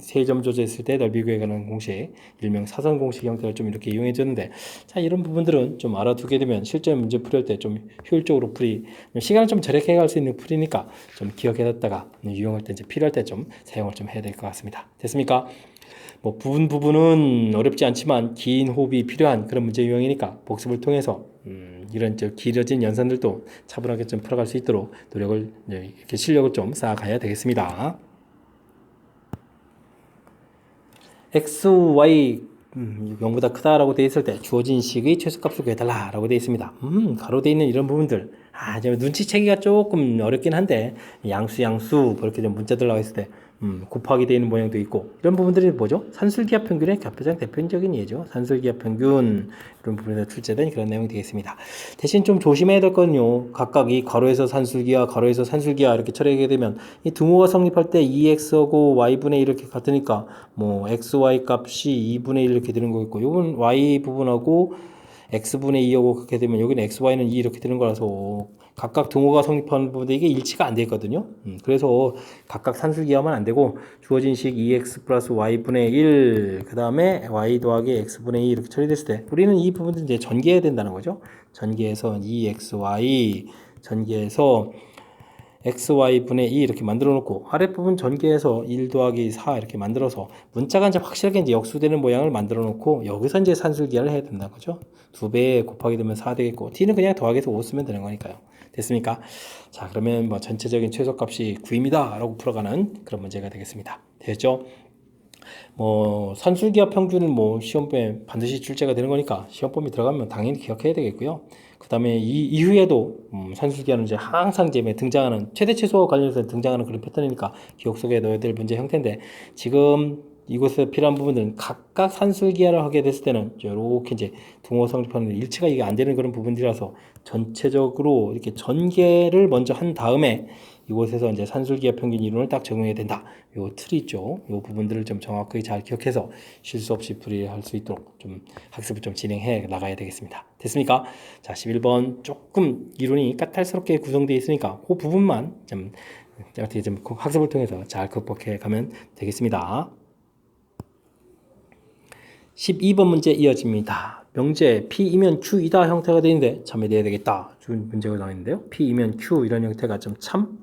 세 점 조절했을 때 넓이 구해가는 공식, 일명 사선 공식 형태를 좀 이렇게 이용해 줬는데, 자, 이런 부분들은 좀 알아두게 되면 실제 문제 풀이할 때 좀 효율적으로 시간을 좀 절약해 갈 수 있는 풀이니까 좀 기억해뒀다가 유용할 때 이제 필요할 때 좀 사용을 좀 해야 될 것 같습니다. 됐습니까? 부분은 어렵지 않지만 긴 호흡이 필요한 그런 문제 유형이니까 복습을 통해서 이런 길어진 연산들도 차분하게 좀 풀어갈 수 있도록 노력을, 이렇게 실력을 좀 쌓아가야 되겠습니다. x, y 0보다 크다라고 되어 있을 때 주어진 식의 최소값을 구해달라라고 되어 있습니다. 가로되어 있는 이런 부분들, 이제 눈치채기가 조금 어렵긴 한데 양수 그렇게 좀 문자들 나와 있을 때 곱하기 되어 있는 모양도 있고 이런 부분들이 뭐죠? 산술기하 평균의 가장 대표적인 예죠. 산술기하 평균 이런 부분에서 출제된 그런 내용이 되겠습니다. 대신 좀 조심해야 될 거는요. 각각 이 괄호에서 산술기하, 괄호에서 산술기하 이렇게 처리하게 되면 이 등호가 성립할 때 2x하고 y분의 1 이렇게 같으니까 뭐 xy 값이 2분의 1 이렇게 되는 거겠고 요건 y 부분하고 x분의 2하고 그렇게 되면 여기는 xy는 2 이렇게 되는 거라서 각각 등호가 성립하는 부분데 이게 일치가 안 되거든요. 그래서 각각 산술기하면 안 되고 주어진 식 2x 플러스 y분의 1 그 다음에 y 더하기 x분의 2 이렇게 처리됐을 때 우리는 이 부분들 이제 전개해야 된다는 거죠. 전개해서 2xy 전개해서 xy분의 2 이렇게 만들어 놓고 아랫부분 전개해서 1 더하기 4 이렇게 만들어서 문자가 이제 확실하게 이제 역수되는 모양을 만들어 놓고 여기서 이제 산술기하를 해야 된다는 거죠. 2배 곱하기 되면 4 되겠고 t는 그냥 더하기해서 5 쓰면 되는 거니까요. 됐습니까? 자, 그러면 뭐 전체적인 최소값이 9입니다 라고 풀어가는 그런 문제가 되겠습니다. 됐죠? 뭐 산술기하 평균은 뭐 시험범에 반드시 출제가 되는 거니까 시험범위 들어가면 당연히 기억해야 되겠고요. 그 다음에 이 이후에도 산술기하는 이제 항상 이제 등장하는 최대 최소와 관련해서 등장하는 그런 패턴이니까 기억 속에 넣어야 될 문제 형태인데 지금 이곳에 필요한 부분들은 각각 산술기하를 하게 됐을 때는 이렇게 이제 등호 성립하는 일치가 이게 안 되는 그런 부분들이라서 전체적으로 이렇게 전개를 먼저 한 다음에 이곳에서 이제 산술기하 평균 이론을 딱 적용해야 된다. 요 틀이 있죠. 요 부분들을 좀 정확하게 잘 기억해서 실수 없이 풀이할 수 있도록 좀 학습을 좀 진행해 나가야 되겠습니다. 됐습니까? 자, 11번 조금 이론이 까탈스럽게 구성되어 있으니까 그 부분만 좀 어떻게 좀 학습을 통해서 잘 극복해 가면 되겠습니다. 12번 문제 이어집니다. 명제 P이면 Q이다 형태가 되는데 참여돼야 되겠다. 준 문제가 나와 있는데요. P이면 Q 이런 형태가 좀 참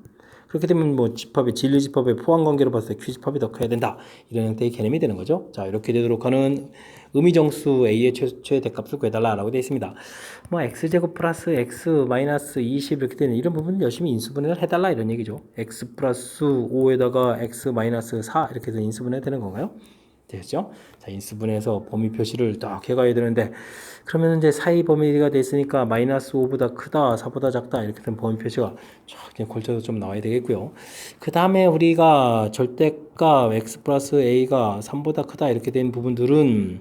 그렇게 되면 뭐 집합의 진리 집합의 포함 관계로 봤을 때 Q 집합이 더 커야 된다. 이런 형태의 개념이 되는 거죠. 자, 이렇게 되도록 하는 의미 정수 A의 최대값을 구해달라라고 되어 있습니다. 뭐 X제곱 플러스 X 마이너스 20 이렇게 되는 이런 부분은 열심히 인수분해를 해달라 이런 얘기죠. X 플러스 5에다가 X 마이너스 4 이렇게 해서 인수분해 되는 건가요? 되겠죠? 자, 인수분해해서 범위 표시를 딱 해가야 되는데 그러면 이제 사이 범위가 됐으니까 마이너스 5보다 크다, 4보다 작다 이렇게 된 범위 표시가 쫙 걸쳐서 좀 나와야 되겠고요. 그 다음에 우리가 절대값 x 플러스 a가 3보다 크다 이렇게 된 부분들은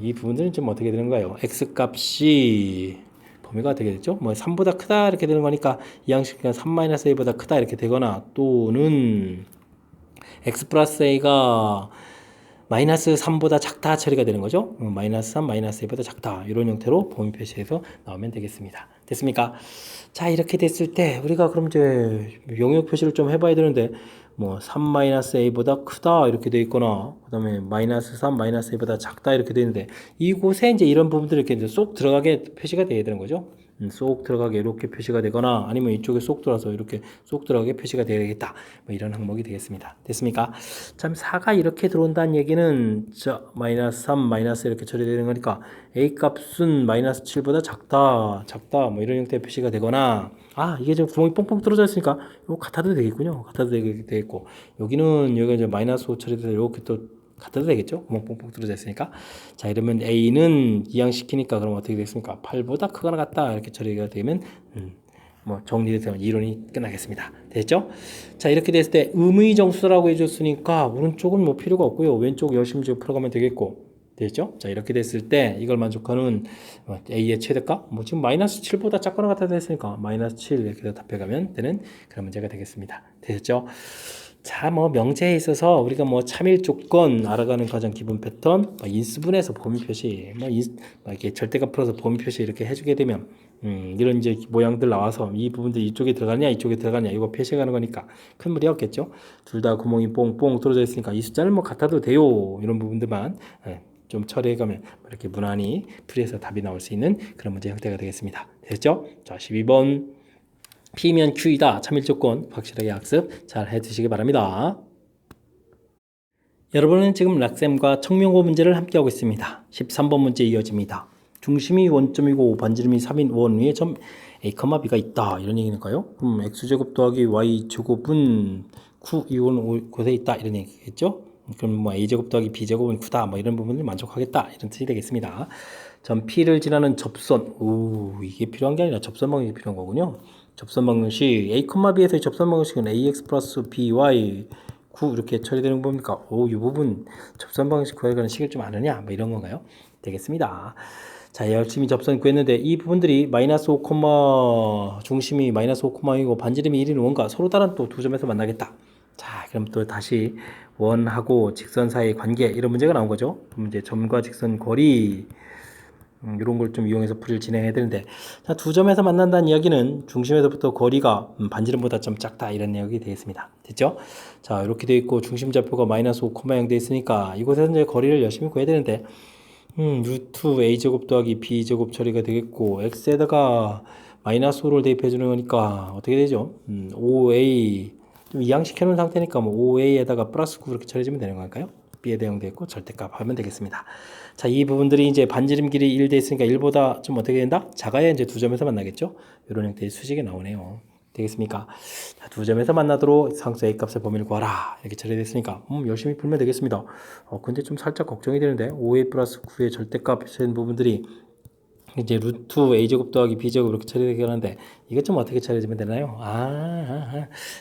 이 부분들은 좀 어떻게 되는가요? x 값이 범위가 어떻게 됐죠? 뭐 3보다 크다 이렇게 되는 거니까 이 양식은 3-a보다 크다 이렇게 되거나 또는 x 플러스 a가 마이너스 3보다 작다 처리가 되는 거죠. 마이너스 3, 마이너스 2보다 작다 이런 형태로 범위 표시해서 나오면 되겠습니다. 됐습니까? 자, 이렇게 됐을 때 우리가 그럼 이제 영역 표시를 좀 해봐야 되는데 뭐 3 마이너스 a보다 크다 이렇게 돼 있거나 그 다음에 마이너스 3 마이너스 a보다 작다 이렇게 되는데 이곳에 이제 이런 부분들이 이렇게 이제 쏙 들어가게 표시가 돼야 되는 거죠. 쏙 들어가게 이렇게 표시가 되거나 아니면 이쪽에 쏙 들어와서 이렇게 쏙 들어가게 표시가 되겠다. 뭐 이런 항목이 되겠습니다. 됐습니까? 참 4가 이렇게 들어온다는 얘기는 마이너스 3 마이너스 이렇게 처리되는 거니까 a 값은 마이너스 7보다 작다 뭐 이런 형태의 표시가 되거나 이게 지금 구멍이 뻥뻥 뚫어져 있으니까 이거 같아도 되겠군요. 같아도 되겠고 여기는 여기가 이제 마이너스 5 처리돼서 이렇게 또 같아도 되겠죠? 구멍 뻥뻥 뚫어져 있으니까. 자, 이러면 A는 이항시키니까 그럼 어떻게 되겠습니까? 8보다 크거나 같다. 이렇게 처리가 되면, 뭐 정리돼서 이론이 끝나겠습니다. 됐죠? 자, 이렇게 됐을 때 의미정수라고 해줬으니까 오른쪽은 뭐 필요가 없고요. 왼쪽 열심히 풀어가면 되겠고. 됐죠? 자, 이렇게 됐을 때 이걸 만족하는 A의 최대값? 뭐 지금 마이너스 7보다 작거나 같아도 했으니까 마이너스 7 이렇게 답해가면 되는 그런 문제가 되겠습니다. 됐죠? 자, 뭐 명제에 있어서 우리가 뭐 참일 조건 알아가는 가장 기본 패턴, 인수분해서 범위 표시, 이렇게 절대값 풀어서 범위 표시 이렇게 해주게 되면 이런 이제 모양들 나와서 이 부분들 이쪽에 들어가냐 이쪽에 들어가냐 이거 표시해가는 거니까 큰 무리 없겠죠. 둘 다 구멍이 뽕뽕 뚫어져 있으니까 이 숫자는 뭐 같아도 돼요. 이런 부분들만 좀 처리해가면 이렇게 무난히 풀이해서 답이 나올 수 있는 그런 문제 형태가 되겠습니다. 됐죠? 자, 12번. P면 Q이다. 참일조건 확실하게 학습 잘 해두시기 바랍니다. 여러분은 지금 락셈과 청명호 문제를 함께하고 있습니다. 13번 문제 이어집니다. 중심이 원점이고 반지름이 3인 원 위에 점 A, B가 있다. 이런 얘기니까요. 그럼 X제곱 더하기 Y제곱은 9 이온 곳에 있다. 이런 얘기겠죠. 그럼 뭐 A제곱 더하기 B제곱은 9다. 뭐 이런 부분을 만족하겠다. 이런 뜻이 되겠습니다. 점 P를 지나는 접선. 이게 필요한 게 아니라 접선 방식이 필요한 거군요. 접선 방식 A, B에서의 접선 방식은 AX 플러스 BY 9 이렇게 처리되는 겁니까? 오, 이 부분 접선 방식 구하는 식을 좀 아느냐? 뭐 이런 건가요? 되겠습니다. 자, 열심히 접선 구했는데 이 부분들이 마이너스 5, 중심이 마이너스 5,이고 반지름이 1인 원과 서로 다른 또 두 점에서 만나겠다. 자, 그럼 또 다시 원하고 직선 사이의 관계 이런 문제가 나온 거죠. 그럼 이제 점과 직선 거리 이런 걸 좀 이용해서 풀이를 진행해야 되는데, 자, 두 점에서 만난다는 이야기는 중심에서부터 거리가 반지름보다 좀 작다 이런 이야기 되겠습니다. 됐죠? 자, 이렇게 되어 있고 중심 좌표가 마이너스 5,0 되어 있으니까 이곳에서 이제 거리를 열심히 구해야 되는데, 루트 a제곱 더하기 b제곱 처리가 되겠고 x에다가 마이너스 5를 대입해 주는 거니까 어떻게 되죠? 5a 좀 이항시켜 놓은 상태니까 뭐 5a에다가 플러스 9 이렇게 처리해주면 되는 걸까요? b에 대응되고 절대값 하면 되겠습니다. 자, 이 부분들이 이제 반지름 길이 1 돼 있으니까 1보다 좀 어떻게 된다? 작아야 이제 두 점에서 만나겠죠? 이런 형태의 수식이 나오네요. 되겠습니까? 자, 두 점에서 만나도록 상수 A 값의 범위를 구하라. 이렇게 처리됐으니까 열심히 풀면 되겠습니다. 근데 좀 살짝 걱정이 되는데 5A 플러스 9의 절대값인 부분들이 이제 루트 A제곱 더하기 B제곱 이렇게 처리되게 하는데 이것 좀 어떻게 처리되면 되나요?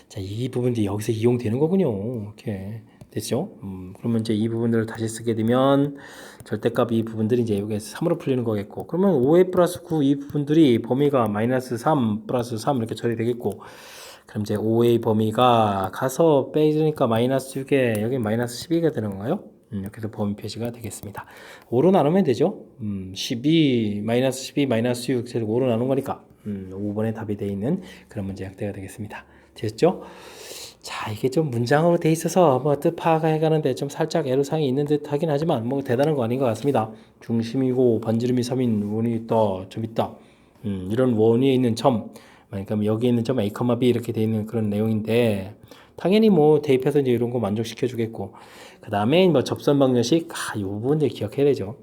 자, 이 부분들이 여기서 이용되는 거군요. 이렇게 됐죠? 그러면 이제 이 부분들을 다시 쓰게 되면 절대값 이 부분들이 이제 여기에서 3으로 풀리는 거겠고, 그러면 5A 플러스 9 이 부분들이 범위가 마이너스 3 플러스 3 이렇게 처리되겠고, 그럼 이제 5A 범위가 가서 빼주니까 마이너스 6에 여기 마이너스 12가 되는 건가요? 이렇게 해서 범위 표시가 되겠습니다. 5로 나누면 되죠. 12 마이너스 12 마이너스 6 제곱 5로 나눈 거니까 5번에 답이 되어 있는 그런 문제 형태가 되겠습니다. 됐죠? 자, 이게 좀 문장으로 돼 있어서 뭐 뜻 파악해 가는데 좀 살짝 애로사항이 있는 듯 하긴 하지만 뭐 대단한 거 아닌 것 같습니다. 중심이고 반지름이 3인 원이 있다, 점 있다. 이런 원 위에 있는 점, 그러니까 여기 있는 점 A, B 이렇게 돼 있는 그런 내용인데 당연히 뭐 대입해서 이제 이런 거 만족시켜 주겠고, 그 다음에 뭐 접선 방정식, 이 부분 이제 기억해야 되죠.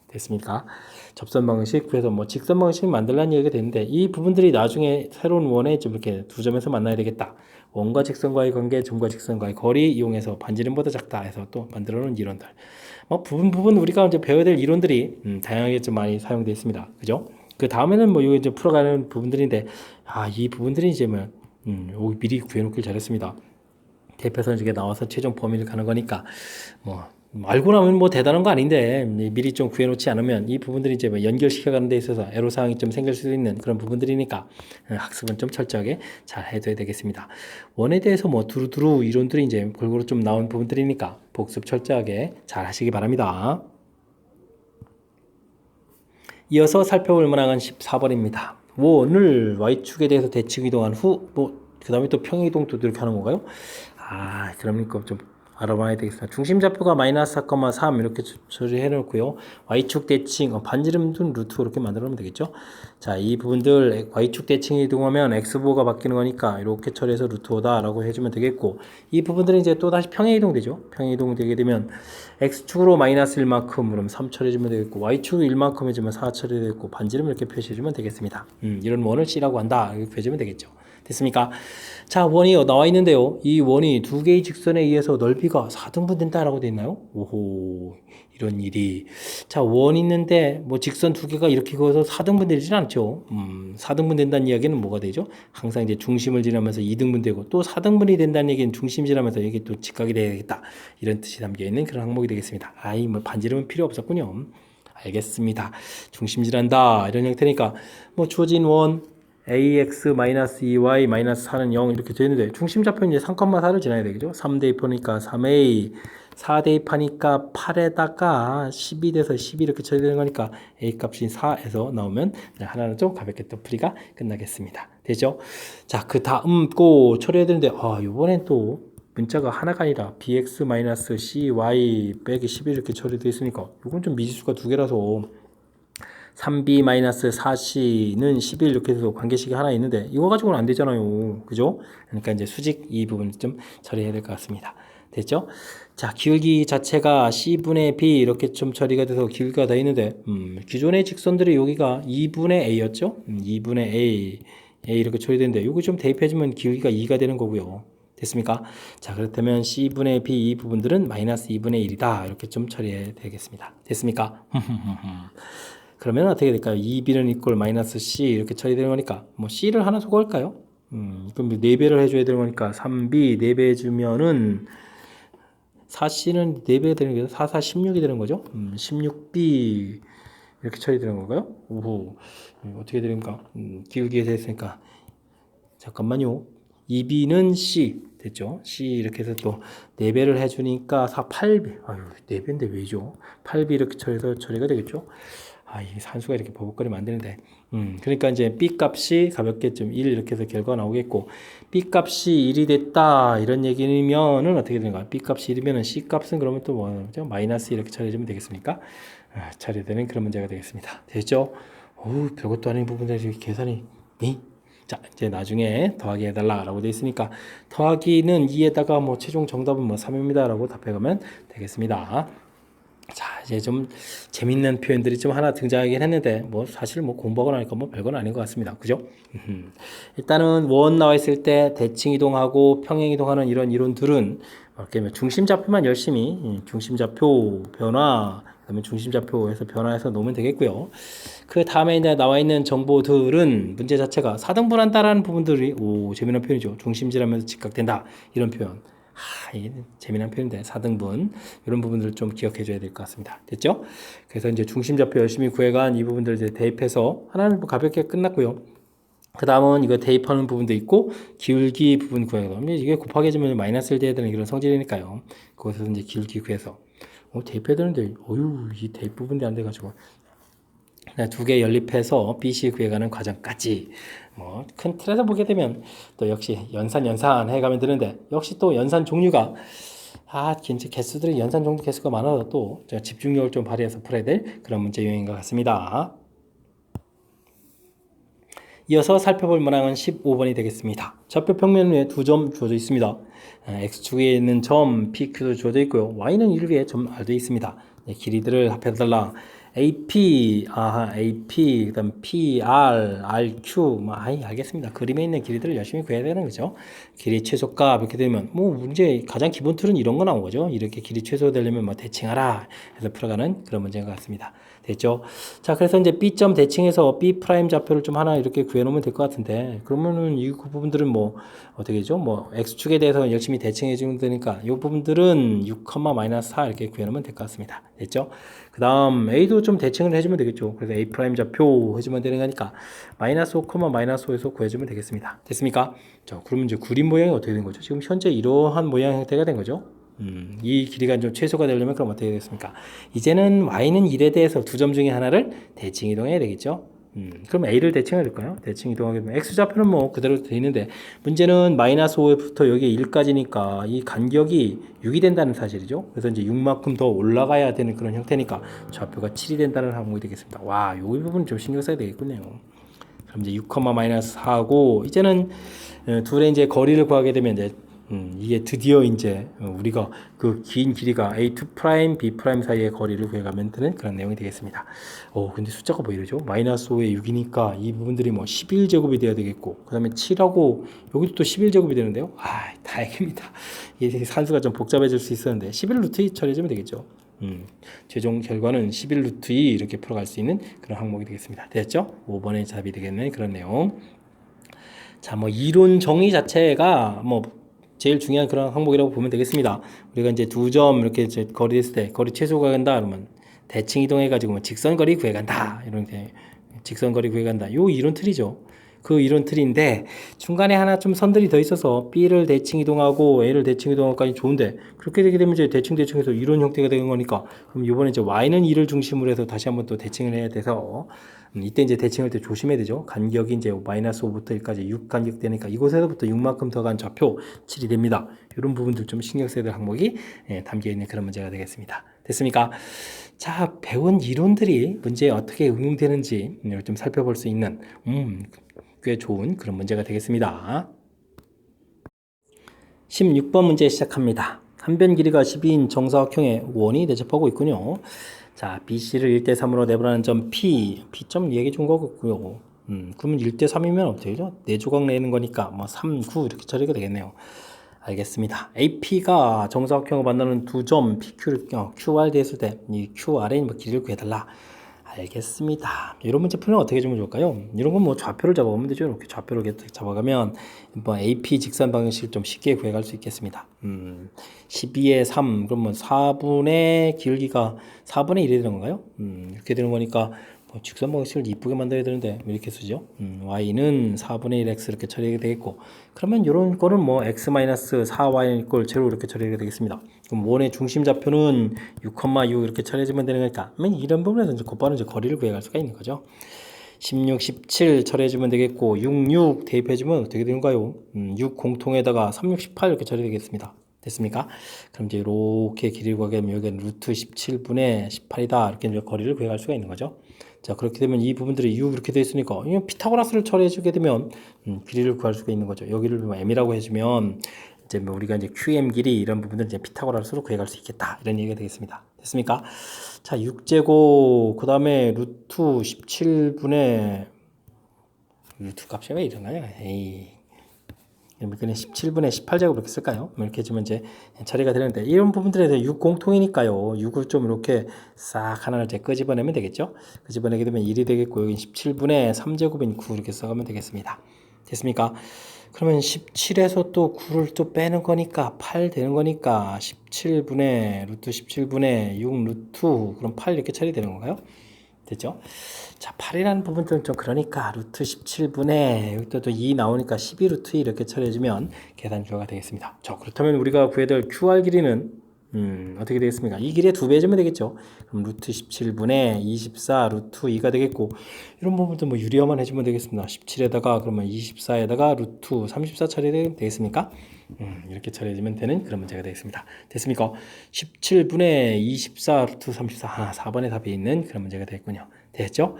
됐습니까? 접선 방식, 그래서 뭐 직선 방식 만들라는 얘기가 되는데 이 부분들이 나중에 새로운 원에 좀 이렇게 두 점에서 만나야 되겠다. 원과 직선과의 관계, 점과 직선과의 거리 이용해서 반지름보다 작다 해서 또 만들어 놓은 이론들. 뭐 부분 우리가 이제 배워야 될 이론들이 다양하게 좀 많이 사용되어 있습니다. 그죠? 그 다음에는 뭐 이거 이제 풀어가는 부분들인데, 이 부분들이 이제 뭐 여기 미리 구해놓길 잘했습니다. 대표선 중에 나와서 최종 범위를 가는 거니까 뭐 알고 나면 뭐 대단한 거 아닌데 미리 좀 구해놓지 않으면 이 부분들이 이제 뭐 연결시켜 가는 데 있어서 애로사항이 좀 생길 수 있는 그런 부분들이니까 학습은 좀 철저하게 잘 해줘야 되겠습니다. 원에 대해서 뭐 두루두루 이론들이 이제 골고루 좀 나온 부분들이니까 복습 철저하게 잘 하시기 바랍니다. 이어서 살펴볼 문항은 14번입니다. 원을 Y축에 대해서 대칭 이동한 후, 그 다음에 또 평행 이동도 이렇게 하는 건가요? 그러니까 좀 알아봐야 되겠습니다. 중심 좌표가 마이너스 4,3 이렇게 처리해 놓고요. Y축 대칭, 반지름 둔 루트 이렇게 만들어 놓으면 되겠죠. 자, 이 부분들 Y축 대칭이 이동하면 X보가 바뀌는 거니까 이렇게 처리해서 루트 5다 라고 해주면 되겠고, 이 부분들은 이제 또 다시 평행 이동되죠. 평행 이동되게 되면 X축으로 마이너스 1만큼 그럼 3 처리해주면 되겠고, Y축이 1만큼 해주면 4 처리되겠고, 반지름 이렇게 표시해주면 되겠습니다. 이런 원을 C라고 한다 이렇게 표시하면 되겠죠. 됐습니까? 자, 원이 나와 있는데요. 이 원이 두 개의 직선에 의해서 넓이가 4등분 된다라고 되어 있나요? 오호, 이런 일이. 자, 원 있는데 뭐 직선 두 개가 이렇게 그어서 4등분 되진 않죠. 4등분 된다는 이야기는 뭐가 되죠? 항상 이제 중심을 지나면서 2등분 되고, 또 4등분이 된다는 얘기는 중심 지나면서 이게 또 직각이 되겠다. 이런 뜻이 담겨 있는 그런 항목이 되겠습니다. 뭐 반지름은 필요 없었군요. 알겠습니다. 중심 지난다 이런 형태니까 뭐 주어진 원 ax-2y-4는 0 이렇게 되는데 중심 좌표는 이제 3,4를 지나야 되겠죠. 3 대입하니까 3a, 4 대입하니까 8에다가 12 돼서 12 이렇게 처리되는 거니까 a 값이 4에서 나오면 하나는 좀 가볍게 또 풀이가 끝나겠습니다. 되죠? 자, 그 다음 거 처리해야 되는데 이번엔 또 문자가 하나가 아니라 bx-cy 빼기 11 이렇게 처리되어 있으니까 이건 좀 미지수가 두 개라서 3b-4c는 11 이렇게 해서 관계식이 하나 있는데 이거 가지고는 안 되잖아요. 그죠? 그러니까 이제 수직 이 부분 좀 처리해야 될 것 같습니다. 됐죠? 자, 기울기 자체가 c분의 b 이렇게 좀 처리가 돼서 기울기가 돼 있는데 기존의 직선들이 여기가 2분의 a였죠? 2분의 a 이렇게 처리되는데 여기 좀 대입해주면 기울기가 2가 되는 거고요. 됐습니까? 자, 그렇다면 c분의 b 이 부분들은 마이너스 2분의 1이다 이렇게 좀 처리해야 되겠습니다. 됐습니까? 그러면 어떻게 될까요? 2b는 이꼴 마이너스 c 이렇게 처리되는 거니까 뭐 c를 하나 소거할까요? 그럼 4배를 해줘야 되는 거니까 3b 4배 해주면은 4c는 4배 되는 거죠. 4, 4, 16이 되는 거죠. 16b 이렇게 처리되는 건가요? 오호, 어떻게 되는가? 기울기에 대했으니까 잠깐만요. 2b는 c 됐죠? c 이렇게 해서 또 4배를 해주니까 4, 8b. 아유, 4배인데 왜죠? 8b 이렇게 처리해서 처리가 되겠죠? 아, 이 산수가 이렇게 버벅거리면 안 되는데. 그러니까 이제 b 값이 가볍게 좀 1 이렇게 해서 결과가 나오겠고, b 값이 1이 됐다 이런 얘기면은 어떻게 되는가? b 값이 1이면은 c 값은 그러면 또 뭐죠? 마이너스 이렇게 처리해주면 되겠습니까? 처리되는 그런 문제가 되겠습니다. 됐죠? 어우, 별것도 아닌 부분들이 계산이 자, 이제 나중에 더하기 해달라라고 되어 있으니까 더하기는 2에다가 뭐 최종 정답은 뭐 3입니다라고 답해가면 되겠습니다. 자, 이제 좀 재밌는 표현들이 좀 하나 등장하긴 했는데 뭐 사실 뭐 공부하고 나니까 뭐 별건 아닌 것 같습니다. 그죠? 일단은 원 나와 있을 때 대칭 이동하고 평행 이동하는 이런 이론들은 이렇게 중심좌표만 열심히 중심좌표 변화 그다음에 중심좌표에서 변화해서 놓으면 되겠고요. 그 다음에 이제 나와 있는 정보들은 문제 자체가 4등분한다라는 부분들이 재미난 표현이죠. 중심지라면서 직각된다 이런 표현. 이게 재미난 표현인데 4등분 이런 부분들을 좀 기억해 줘야 될 것 같습니다. 됐죠? 그래서 이제 중심좌표 열심히 구해간 이 부분들 이제 대입해서 하나는 뭐 가볍게 끝났고요. 그 다음은 이거 대입하는 부분도 있고 기울기 부분 구해서 이게 곱하기 해주면 마이너스를 돼야 되는 이런 성질이니까요. 거기서 이제 기울기 구해서 대입해야 되는데 이 대입 부분이 안 돼가지고 두 개 연립해서 BC 구해가는 과정까지 뭐 큰 틀에서 보게 되면 또 역시 연산 해가면 되는데 역시 또 연산 종류가 진짜 개수들이 연산 종류 개수가 많아서 또 집중력을 좀 발휘해서 풀어야 될 그런 문제 유형인 것 같습니다. 이어서 살펴볼 문항은 15번이 되겠습니다. 좌표 평면 위에 2점 주어져 있습니다. X축에 있는 점 PQ도 주어져 있고요. Y는 1 위에 점 R 되어 있습니다. 길이들을 합해달라. AP, AP, 그다음 PR, RQ, 알겠습니다. 그림에 있는 길이들을 열심히 구해야 되는 거죠. 길이 최소값 이렇게 되면 문제 가장 기본 틀은 이런 거 나온 거죠. 이렇게 길이 최소되려면 대칭하라 해서 풀어가는 그런 문제인 것 같습니다. 됐죠? 자, 그래서 이제 B점 대칭해서 B 프라임 좌표를 좀 하나 이렇게 구해놓으면 될 것 같은데, 그러면은 그 부분들은 어떻게 되죠? X축에 대해서 열심히 대칭해 주면 되니까, 이 부분들은 6, 마이너스 4 이렇게 구해놓으면 될 것 같습니다. 됐죠? 그 다음, A도 좀 대칭을 해주면 되겠죠? 그래서 A 프라임 좌표 해주면 되는 거니까, 마이너스 5, 마이너스 5에서 구해주면 되겠습니다. 됐습니까? 자, 그러면 이제 그림 모양이 어떻게 된 거죠? 지금 현재 이러한 모양 형태가 된 거죠? 이 길이가 좀 최소가 되려면 그럼 어떻게 되겠습니까? 이제는 y는 1에 대해서 2점 중에 하나를 대칭 이동해야 되겠죠? 그럼 a를 대칭해야 될까요? 대칭 이동하게 되면 x좌표는 그대로 되어 있는데 문제는 마이너스 5부터 여기 1까지니까 이 간격이 6이 된다는 사실이죠. 그래서 이제 6만큼 더 올라가야 되는 그런 형태니까 좌표가 7이 된다는 항목이 되겠습니다. 이 부분 좀 신경 써야 되겠군요. 그럼 이제 6, 마이너스 4고 이제는 둘의 이제 거리를 구하게 되면 이제 이게 드디어 이제 우리가 그 긴 길이가 A2 프라임, B 프라임 사이의 거리를 구해가면 되는 그런 내용이 되겠습니다. 근데 숫자가 이러죠? 마이너스 5에 6이니까 이 부분들이 11제곱이 돼야 되겠고, 그 다음에 7하고 여기도 또 11제곱이 되는데요. 다행입니다. 이게 산수가 좀 복잡해질 수 있었는데 11루트 2 처리해주면 되겠죠. 최종 결과는 11루트 2 이렇게 풀어갈 수 있는 그런 항목이 되겠습니다. 됐죠? 5번의 답이 되겠는 그런 내용. 자, 이론 정의 자체가 제일 중요한 그런 항목이라고 보면 되겠습니다. 우리가 이제 2점 이렇게 이제 거리 됐을 때 거리 최소가 간다 그러면 대칭 이동해가지고 직선거리 구해간다 이렇게 직선거리 구해간다 요 이론 틀이죠. 그 이론 틀인데 중간에 하나 좀 선들이 더 있어서 B를 대칭 이동하고 A를 대칭 이동하기까지 좋은데 그렇게 되게 되면 이제 대칭해서 이런 형태가 되는 거니까 그럼 이번에 이제 Y는 2를 중심으로 해서 다시 한번 또 대칭을 해야 돼서 이때 이제 대칭할 때 조심해야 되죠. 간격이 이제 마이너스 5부터 1까지 6 간격 되니까 이곳에서부터 6만큼 더 간 좌표 7이 됩니다. 이런 부분들 좀 신경 써야 될 항목이 담겨 있는 그런 문제가 되겠습니다. 됐습니까? 자, 배운 이론들이 문제에 어떻게 응용되는지 좀 살펴볼 수 있는 꽤 좋은 그런 문제가 되겠습니다. 16번 문제 시작합니다. 한 변 길이가 12인 정사각형의 원이 대접하고 있군요. 자, BC를 1대3으로 내보라는 점 P점 얘기 준 거고요. 그러면 1대3이면 어떻게 되죠? 4조각 내는 거니까 3, 9 이렇게 처리가 되겠네요. 알겠습니다. AP가 정사각형을 만나는 2점 PQ를 QR 됐을 때 이 QR의 길이를 구해달라. 알겠습니다. 이런 문제 풀면 어떻게 주면 좋을까요? 이런 건 뭐 좌표를 잡아보면 되죠. 이렇게 좌표를 이렇게 잡아가면 뭐 AP 직선 방식을 좀 쉽게 구해갈 수 있겠습니다. 12의 3, 그러면 4분의 길기가 4분의 1이 되는 건가요? 이렇게 되는 거니까 뭐 직선 방식을 이쁘게 만들어야 되는데 이렇게 쓰죠. y는 4분의 1 x 이렇게 처리하게 되겠고, 그러면 이런 거는 뭐 x-4y 이꼴 0 이렇게 처리하게 되겠습니다. 그럼 원의 중심 좌표는 6,6 이렇게 처리해주면 되는 거니까 이런 부분에서 이제 곧바로 이제 거리를 구해갈 수가 있는 거죠. 16, 17 처리해주면 되겠고, 6, 6 대입해주면 어떻게 되는가요? 6 공통에다가 3, 6, 18 이렇게 처리되겠습니다. 됐습니까? 그럼 이제 이렇게 길이를 구하게 되면 여기는 루트 17분의 18이다. 이렇게 이제 거리를 구해갈 수가 있는 거죠. 자, 그렇게 되면 이 부분들이 6 이렇게 되어 있으니까 피타고라스를 처리해주게 되면 길이를 구할 수가 있는 거죠. 여기를 뭐 m이라고 해주면 이제 뭐 우리가 이제 QM 길이 이런 부분들 이제 피타고라스로 구해갈 수 있겠다. 이런 얘기가 되겠습니다. 됐습니까? 자, 6제곱 그 다음에 루트 17분의 루트 값이 왜 이러나요? 에이. 그냥 17분의 18제곱 이렇게 쓸까요? 이렇게 해주면 이제 처리가 되는데, 이런 부분들에 대해 6 공통이니까요. 6을 좀 이렇게 싹 하나를 이제 끄집어내면 되겠죠? 끄집어내게 되면 1이 되겠고, 여기 17분의 3제곱인 9 이렇게 써가면 되겠습니다. 됐습니까? 그러면 17에서 또 9를 또 빼는 거니까 8 되는 거니까 17분의 루트 17분의 6 루트, 그럼 8 이렇게 처리되는 건가요? 됐죠? 자, 8이라는 부분들은 좀 그러니까 루트 17분의 여기 또 2 나오니까 12루트 이렇게 처리해주면 계산 결과가 되겠습니다. 자, 그렇다면 우리가 구해야 될 QR 길이는 어떻게 되겠습니까? 이 길이의 2배 해주면 되겠죠. 그럼 루트 17분의 24 루트 2가 되겠고, 이런 부분도 뭐 유리어만 해주면 되겠습니다. 17에다가 그러면 24에다가 루트 34 처리되겠습니까? 이렇게 처리해주면 되는 그런 문제가 되겠습니다. 됐습니까? 17분의 24 루트 34, 4번의 답이 있는 그런 문제가 되겠군요. 됐죠?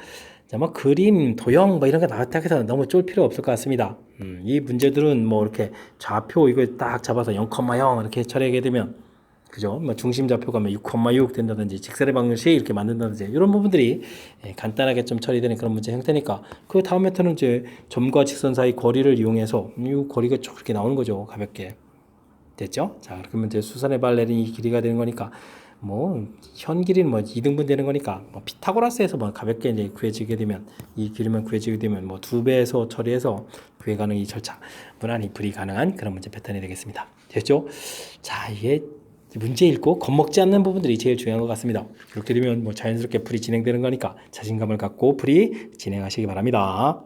자, 뭐 그림, 도형 뭐 이런 거 나왔다 해서 너무 쫄 필요 없을 것 같습니다. 이 문제들은 뭐 이렇게 좌표 이걸 딱 잡아서 0,0 이렇게 처리하게 되면, 그죠? 뭐 중심 좌표가 6,6 된다든지 직선의 방식 이렇게 만든다든지 이런 부분들이 간단하게 좀 처리되는 그런 문제 형태니까, 그 다음 메타는 이제 점과 직선 사이 거리를 이용해서 이 거리가 쭉 이렇게 나오는 거죠. 가볍게. 됐죠? 자, 그러면 이제 수선의 발레린 이 길이가 되는 거니까 뭐 현 길이는 뭐 2등분 되는 거니까 뭐 피타고라스에서 뭐 가볍게 이제 구해지게 되면, 이 길이만 구해지게 되면 뭐 2배에서 처리해서 구해 가는 이 절차 무난히 불가능한 그런 문제 패턴이 되겠습니다. 됐죠? 자, 이게 문제 읽고 겁먹지 않는 부분들이 제일 중요한 것 같습니다. 그렇게 되면 뭐 자연스럽게 풀이 진행되는 거니까 자신감을 갖고 풀이 진행하시기 바랍니다.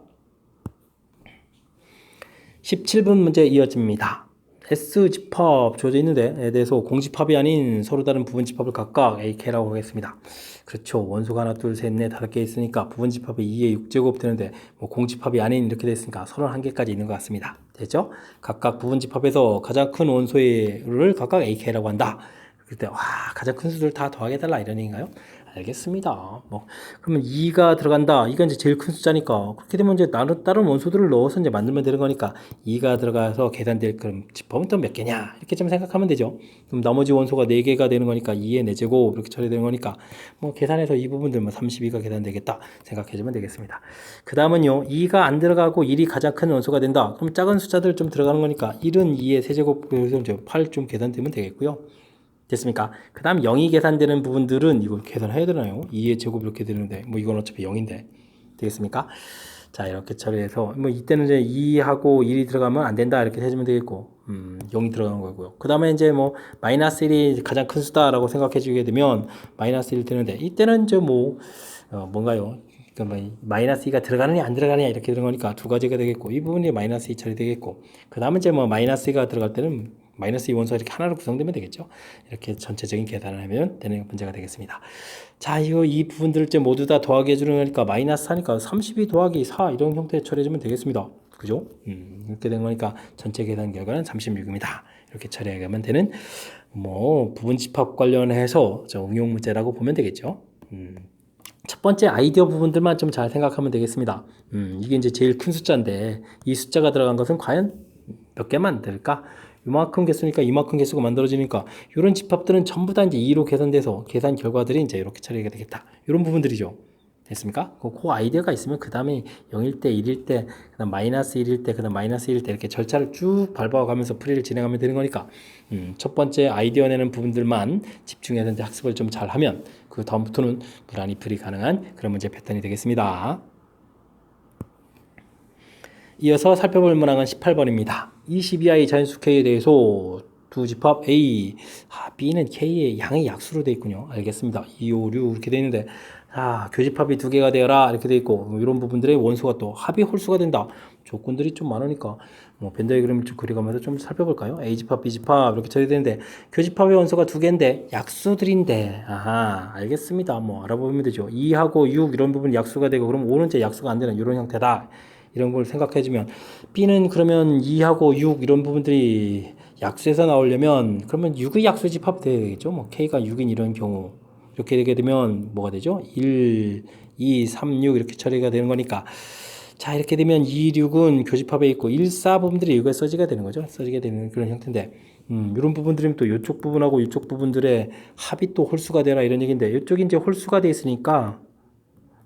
17분 문제 이어집니다. S집합 주어져 있는데 에 대해서 공집합이 아닌 서로 다른 부분집합을 각각 AK라고 하겠습니다. 그렇죠. 원소가 하나, 둘, 셋, 넷, 5개 있으니까 부분집합이 2의 6제곱 되는데 뭐 공집합이 아닌 이렇게 됐으니까 31개까지 있는 것 같습니다. 됐죠? 각각 부분집합에서 가장 큰 원소를 각각 AK라고 한다. 그때 와, 가장 큰 수들 다 더하게달라 이런 얘기인가요? 알겠습니다. 뭐 그러면 2가 들어간다. 이건 이제 제일 큰 숫자니까 그렇게 되면 이제 다른 원소들을 넣어서 이제 만들면 되는 거니까 2가 들어가서 계산될 그럼 집합은 또 몇 개냐 이렇게 좀 생각하면 되죠. 그럼 나머지 원소가 4개가 되는 거니까 2의 4제곱 이렇게 처리되는 거니까 뭐 계산해서 이 부분들 뭐 32가 계산되겠다 생각해주면 되겠습니다. 그 다음은요, 2가 안 들어가고 1이 가장 큰 원소가 된다. 그럼 작은 숫자들 좀 들어가는 거니까 1은 2의 세제곱, 그래서 이제 8 좀 계산되면 되겠고요. 됐습니까? 그 다음 0이 계산되는 부분들은 이걸 계산해야 되나요? 2의 제곱 이렇게 되는데 뭐 이건 어차피 0인데 되겠습니까? 자, 이렇게 처리해서 뭐 이때는 이제 2하고 1이 들어가면 안 된다 이렇게 해주면 되겠고 0이 들어가는 거고요. 그 다음에 이제 뭐 마이너스 1이 가장 큰 수다라고 생각해 주게 되면 마이너스 1 되는데, 이때는 이제 뭐 뭔가요? 그러니까 마이너스 2가 들어가느냐 안 들어가느냐 이렇게 되는 거니까 두 가지가 되겠고, 이 부분이 마이너스 2 처리되겠고, 그 다음에 이제 뭐 마이너스 2가 들어갈 때는 마이너스 2 원소가 이렇게 하나로 구성되면 되겠죠. 이렇게 전체적인 계산을 하면 되는 문제가 되겠습니다. 자, 이 부분들을 이제 모두 다 더하기 해주는 거니까 마이너스 4니까 32 더하기 4 이런 형태에 처리해주면 되겠습니다. 그죠? 이렇게 된 거니까 전체 계산 결과는 36입니다. 이렇게 처리하면 되는 뭐 부분집합 관련해서 응용 문제라고 보면 되겠죠. 첫 번째 아이디어 부분들만 좀 잘 생각하면 되겠습니다. 이게 이제 제일 큰 숫자인데 이 숫자가 들어간 것은 과연 몇 개만 될까? 이만큼 개수니까 이만큼 개수가 만들어지니까 이런 집합들은 전부 다 이제 2로 계산돼서 계산 결과들이 이제 이렇게 처리가 되겠다. 이런 부분들이죠. 됐습니까? 그 아이디어가 있으면 그 다음에 0일 때, 1일 때, 그 다음 마이너스 1일 때, 그 다음 마이너스 1일 때 이렇게 절차를 쭉 밟아가면서 풀이를 진행하면 되는 거니까 첫 번째 아이디어 내는 부분들만 집중해야 되는데 학습을 좀 잘하면 그 다음부터는 무난히 풀이 가능한 그런 문제 패턴이 되겠습니다. 이어서 살펴볼 문항은 18번입니다. 22i 자연수 K에 대해서 두 집합 A, B는 K의 양의 약수로 되어 있군요. 알겠습니다. 2, 5, 6 이렇게 되어 있는데 교집합이 두 개가 되어라 이렇게 되어 있고 이런 부분들의 원소가 또 합이 홀수가 된다. 조건들이 좀 많으니까 벤더의 그림을 좀 그려가면서 좀 살펴볼까요? A집합, B집합 이렇게 처리되는데 교집합의 원소가 두 개인데 약수들인데 알겠습니다. 알아보면 되죠. 2하고 6 이런 부분 약수가 되고 그럼 5는 제 약수가 안 되는 이런 형태다. 이런 걸 생각해주면 B는 그러면 2하고 6 이런 부분들이 약수에서 나오려면 그러면 6의 약수 집합 되겠죠. K가 6인 이런 경우 이렇게 되게 되면 뭐가 되죠? 1, 2, 3, 6 이렇게 처리가 되는 거니까 자 이렇게 되면 2, 6은 교집합에 있고 1, 4 부분들이 이거에 써지게 되는 거죠. 써지게 되는 그런 형태인데 이런 부분들이면 또 이쪽 부분하고 이쪽 부분들의 합이 또 홀수가 되라 이런 얘기인데 이쪽이 이제 홀수가 돼 있으니까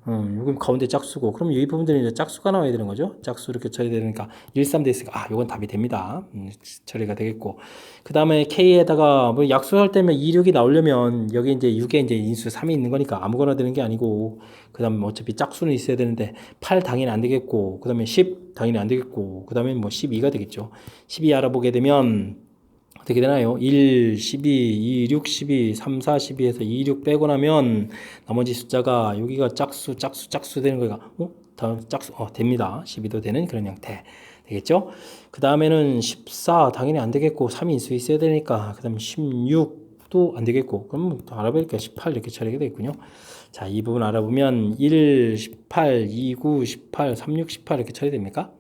여기 가운데 짝수고 그럼 이 부분들은 이제 짝수가 나와야 되는 거죠. 짝수 이렇게 처리되니까 1, 3 돼 있으니까 요건 답이 됩니다. 처리가 되겠고 그 다음에 K에다가 약수할 때면 2, 6이 나오려면 여기 이제 6에 이제 인수 3이 있는 거니까 아무거나 되는 게 아니고 그 다음에 어차피 짝수는 있어야 되는데 8 당연히 안 되겠고 그 다음에 10 당연히 안 되겠고 그 다음에 12가 되겠죠. 12 알아보게 되면 어떻게 되나요? 1, 12, 2, 6, 12, 3, 4, 12에서 2, 6 빼고 나면 나머지 숫자가 여기가 짝수 되는 거가 다음 짝수 됩니다. 12도 되는 그런 형태 되겠죠? 그 다음에는 14 당연히 안 되겠고 3이 인수 있어야 되니까 그 다음에 16도 안 되겠고 그럼 알아보니까 18 이렇게 처리가 되겠군요. 자, 이 부분 알아보면 1, 18, 2, 9, 18, 3, 6, 18 이렇게 처리됩니까?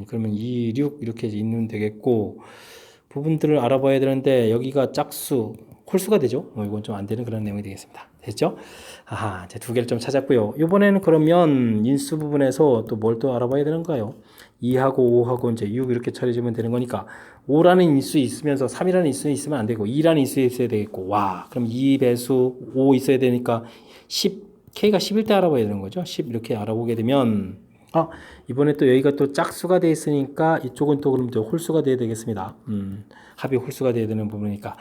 그러면 2, 6 이렇게 있으면 되겠고 부분들을 알아봐야 되는데 여기가 짝수, 홀수가 되죠. 이건 좀 안 되는 그런 내용이 되겠습니다. 됐죠? 이제 두 개를 좀 찾았고요. 이번에는 그러면 인수 부분에서 또 뭘 또 알아봐야 되는가요? 2하고 5하고 이제 6 이렇게 처리해주면 되는 거니까 5라는 인수 있으면서 3이라는 인수 있으면 안 되고 2라는 인수 있어야 되겠고 그럼 2배수 5 있어야 되니까 10, K가 10일 때 알아봐야 되는 거죠. 10 이렇게 알아보게 되면 이번에 또 여기가 또 짝수가 되어 있으니까 이쪽은 또 그럼 또 홀수가 되어야 되겠습니다. 합이 홀수가 되어야 되는 부분이니까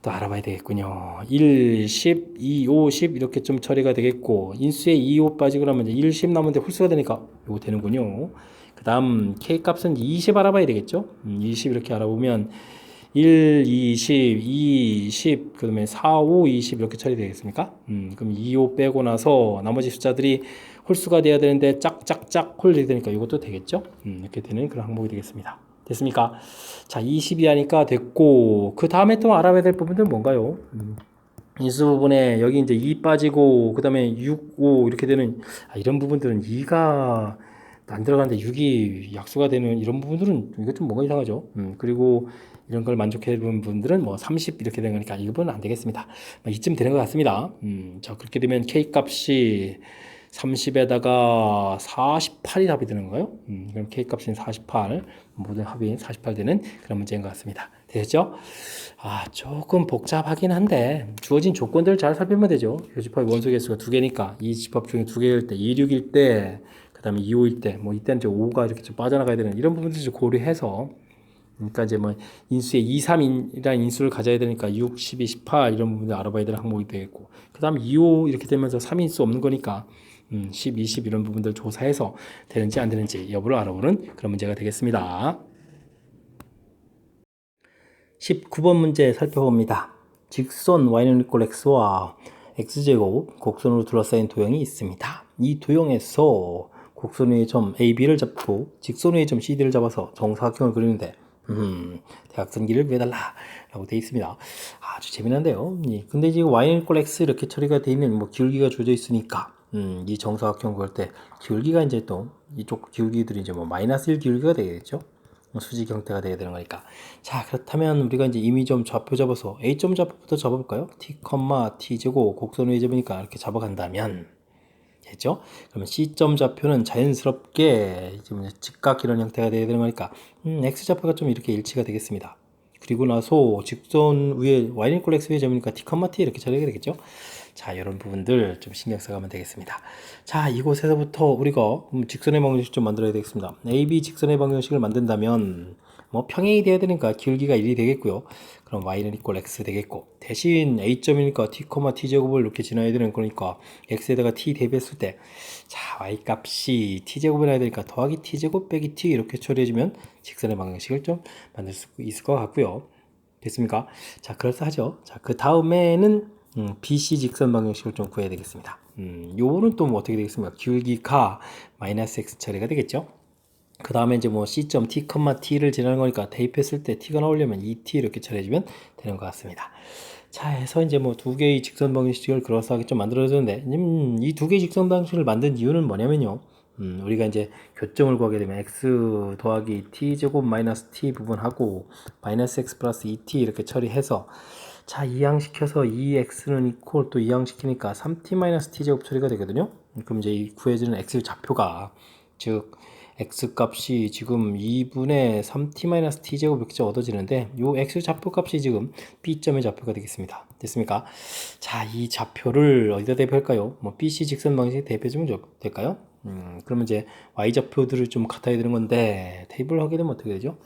또 알아봐야 되겠군요. 1, 10, 2, 5, 10 이렇게 좀 처리가 되겠고 인수에 2, 5 빠지고 그러면 이제 1, 10 남은데 홀수가 되니까 이거 되는군요. 그 다음 K 값은 20 알아봐야 되겠죠. 20 이렇게 알아보면 1, 20, 2, 10, 그 다음에 4, 5, 20 이렇게 처리되겠습니까? 그럼 2, 5 빼고 나서 나머지 숫자들이 홀수가 돼야 되는데 짝짝짝 홀이 되니까 이것도 되겠죠? 이렇게 되는 그런 항목이 되겠습니다. 됐습니까? 자, 20이 하니까 됐고 그 다음에 또 알아봐야 될 부분들은 뭔가요? 인수 부분에 여기 이제 2 빠지고 그 다음에 6, 5 이렇게 되는 이런 부분들은 2가 안 들어가는데 6이 약수가 되는 이런 부분들은 이거 좀 뭔가 이상하죠. 그리고 이런 걸 만족해 본 분들은 30 이렇게 되는 거니까 이거는 안 되겠습니다. 이쯤 되는 것 같습니다. 자, 그렇게 되면 K 값이 30에다가 48이 답이 되는 거예요. 그럼 K 값은 48, 모든 합이 48 되는 그런 문제인 것 같습니다. 되셨죠? 조금 복잡하긴 한데 주어진 조건들을 잘 살피면 되죠. 교집합의 원소 개수가 두 개니까 이 집합 중에 두 개일 때, 2, 6일 때, 그 다음에 2, 5일 때, 이때는 이제 5가 이렇게 좀 빠져나가야 되는 이런 부분들을 좀 고려해서 그러니까 이제 인수에 2, 3이라는 인수를 가져야 되니까 6, 12, 18 이런 부분들 알아봐야 되는 항목이 되겠고 그 다음 2, 5 이렇게 되면서 3인수 없는 거니까 10, 20 이런 부분들 조사해서 되는지 안 되는지 여부를 알아보는 그런 문제가 되겠습니다. 19번 문제 살펴봅니다. 직선 y는 이꼴 x와 x제곱 곡선으로 둘러싸인 도형이 있습니다. 이 도형에서 곡선 위의 점 AB를 잡고 직선 위의 점 CD를 잡아서 정사각형을 그리는데 대각선기를 구해달라 라고 되어 있습니다. 아주 재미난데요. 근데 지금 y는 이꼴 x 이렇게 처리가 되어 있는 기울기가 주어져 있으니까 이 정사각형 그릴 때 기울기가 이제 또 이쪽 기울기들이 이제 마이너스 1 기울기가 되겠죠. 수직 형태가 되어야 되는 거니까. 자, 그렇다면 우리가 이제 이미 좀 좌표 잡아서 A점 좌표부터 잡아볼까요? T, T 제곱 곡선 위에 잡으니까 이렇게 잡아간다면 됐죠? 그러면 C점 좌표는 자연스럽게 지금 직각 이런 형태가 되어야 되는 거니까 X 좌표가 좀 이렇게 일치가 되겠습니다. 그리고 나서 직선 위에 y는 이퀄 x 위에 점이니까 t, t 이렇게 처리하게 되겠죠. 자, 이런 부분들 좀 신경 써가면 되겠습니다. 자, 이곳에서부터 우리가 직선의 방정식 좀 만들어야 되겠습니다. AB 직선의 방정식을 만든다면 뭐 평행이 돼야 되니까 기울기가 1이 되겠고요. 그럼 y는 이퀄 x 되겠고, 대신 a점이니까 t, t제곱을 이렇게 지나야 되는 거니까 x에다가 t 대비했을 때, 자, y 값이 t제곱을 해야 되니까 더하기 t제곱 빼기 t 이렇게 처리해주면 직선의 방정식을 좀 만들 수 있을 것 같고요. 됐습니까? 자, 그럴싸하죠. 자, 그 다음에는 BC 직선 방정식을 좀 구해야 되겠습니다. 요거는 또 뭐 어떻게 되겠습니까? 기울기가 마이너스 x 처리가 되겠죠. 그 다음에 이제 뭐 C점 T, T를 지나는 거니까 대입했을 때 T가 나오려면 2T 이렇게 처리해주면 되는 것 같습니다. 자, 해서 이제 뭐 두 개의 직선 방정식을 그럴싸하게 좀 만들어줬는데, 이 두 개의 직선 방정식을 만든 이유는 뭐냐면요. 우리가 이제 교점을 구하게 되면 x 더하기 t제곱 마이너스 t 부분하고 마이너스 x 플러스 2t 이렇게 처리해서, 자, 이항시켜서 2x는 이퀄 또 이항시키니까 3t 마이너스 t제곱 처리가 되거든요. 그럼 이제 이 구해지는 x 좌표가, 즉 x 값이 지금 2분의 3t-t 제곱 이렇게 얻어지는데, 요 x 좌표 값이 지금 b점의 좌표가 되겠습니다. 됐습니까? 자, 이 좌표를 어디다 대입할까요? 뭐 bc 직선 방식에 대입해주면 될까요? 그러면 이제 y 좌표들을 좀 같아야 되는 건데, 대입을 하게 되면 어떻게 되죠?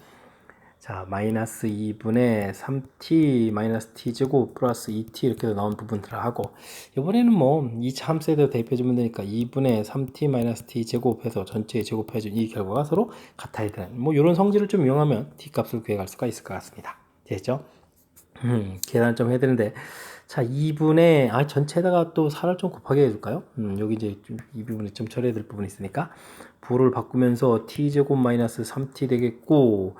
자, 마이너스 2분의 3t 마이너스 t 제곱 플러스 2t 이렇게 나온 부분들을 하고, 이번에는 뭐 이 함수에다 대입해주면 되니까 2분의 3t 마이너스 t 제곱해서 전체 제곱해준 이 결과가 서로 같아야 되는, 뭐 이런 성질을 좀 이용하면 t 값을 구해갈 수가 있을 것 같습니다. 됐죠? 계산 좀 해야 되는데, 자, 2분의 전체에다가 또 4를 좀 곱하게 해줄까요? 여기 이제 이 부분에 좀 처리해야 될 부분이 있으니까 부호를 바꾸면서 t 제곱 마이너스 3t 되겠고,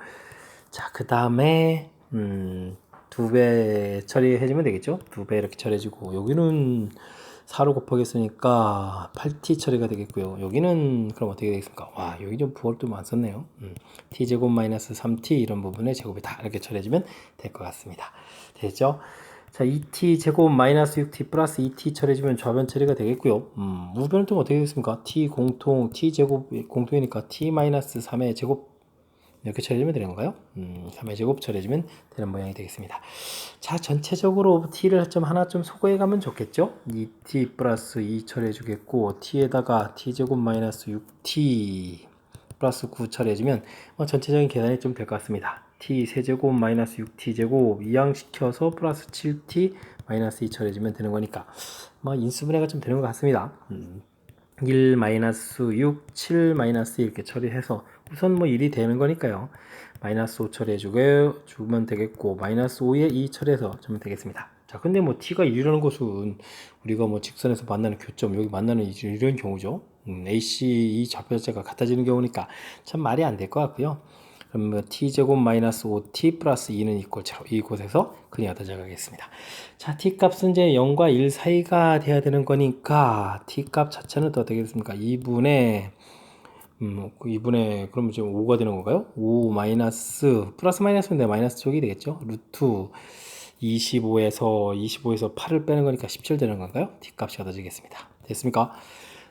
자, 그 다음에 2배 처리해주면 되겠죠? 2배 이렇게 처리해주고, 여기는 4로 곱하겠으니까 8t 처리가 되겠고요. 여기는 그럼 어떻게 되겠습니까? 와, 여기 좀 부호를 좀 안 썼네요. t제곱 마이너스 3t 이런 부분의 제곱이 다 이렇게 처리해주면 될 것 같습니다. 됐죠? 자, 2t 제곱 마이너스 6t 플러스 2t 처리해주면 좌변 처리가 되겠고요. 우변은 좀 어떻게 되겠습니까? t 공통, t 제곱 공통이니까 t 마이너스 3의 제곱 이렇게 처리해주면 되는 건가요? 3의 제곱 처리해주면 되는 모양이 되겠습니다. 자, 전체적으로 t를 좀 하나 좀 소거해가면 좋겠죠? 2t 플러스 2 처리해주겠고, t에다가 t제곱 마이너스 6t 플러스 9 처리해주면 전체적인 계산이 좀 될 것 같습니다. t 세제곱 마이너스 6t 제곱 이항시켜서 플러스 7t 마이너스 2 처리해주면 되는 거니까 인수분해가 좀 되는 것 같습니다. 1 마이너스 6, 7 마이너스 이렇게 처리해서 우선 뭐 1이 되는 거니까요. 마이너스 5 처리해주면 되겠고, 마이너스 5에 2 처리해서 주면 되겠습니다. 자, 근데 뭐 t가 1이라는 것은 우리가 뭐 직선에서 만나는 교점, 여기 만나는 이런 경우죠. AC 이 좌표 자체가 같아지는 경우니까 참 말이 안 될 것 같고요. 그럼 뭐 t제곱 마이너스 5t 플러스 2는 이꼴처럼 이곳에서 그냥 얻어져 가겠습니다. 자, t 값은 이제 0과 1 사이가 돼야 되는 거니까 t 값 자체는 또 어떻게 되겠습니까? 2분의 그러면 지금 5가 되는 건가요? 5 마이너스 플러스 마이너스인데 마이너스 쪽이 되겠죠? 루트 25에서 8을 빼는 거니까 17 되는 건가요? t 값이 얻어지겠습니다. 됐습니까?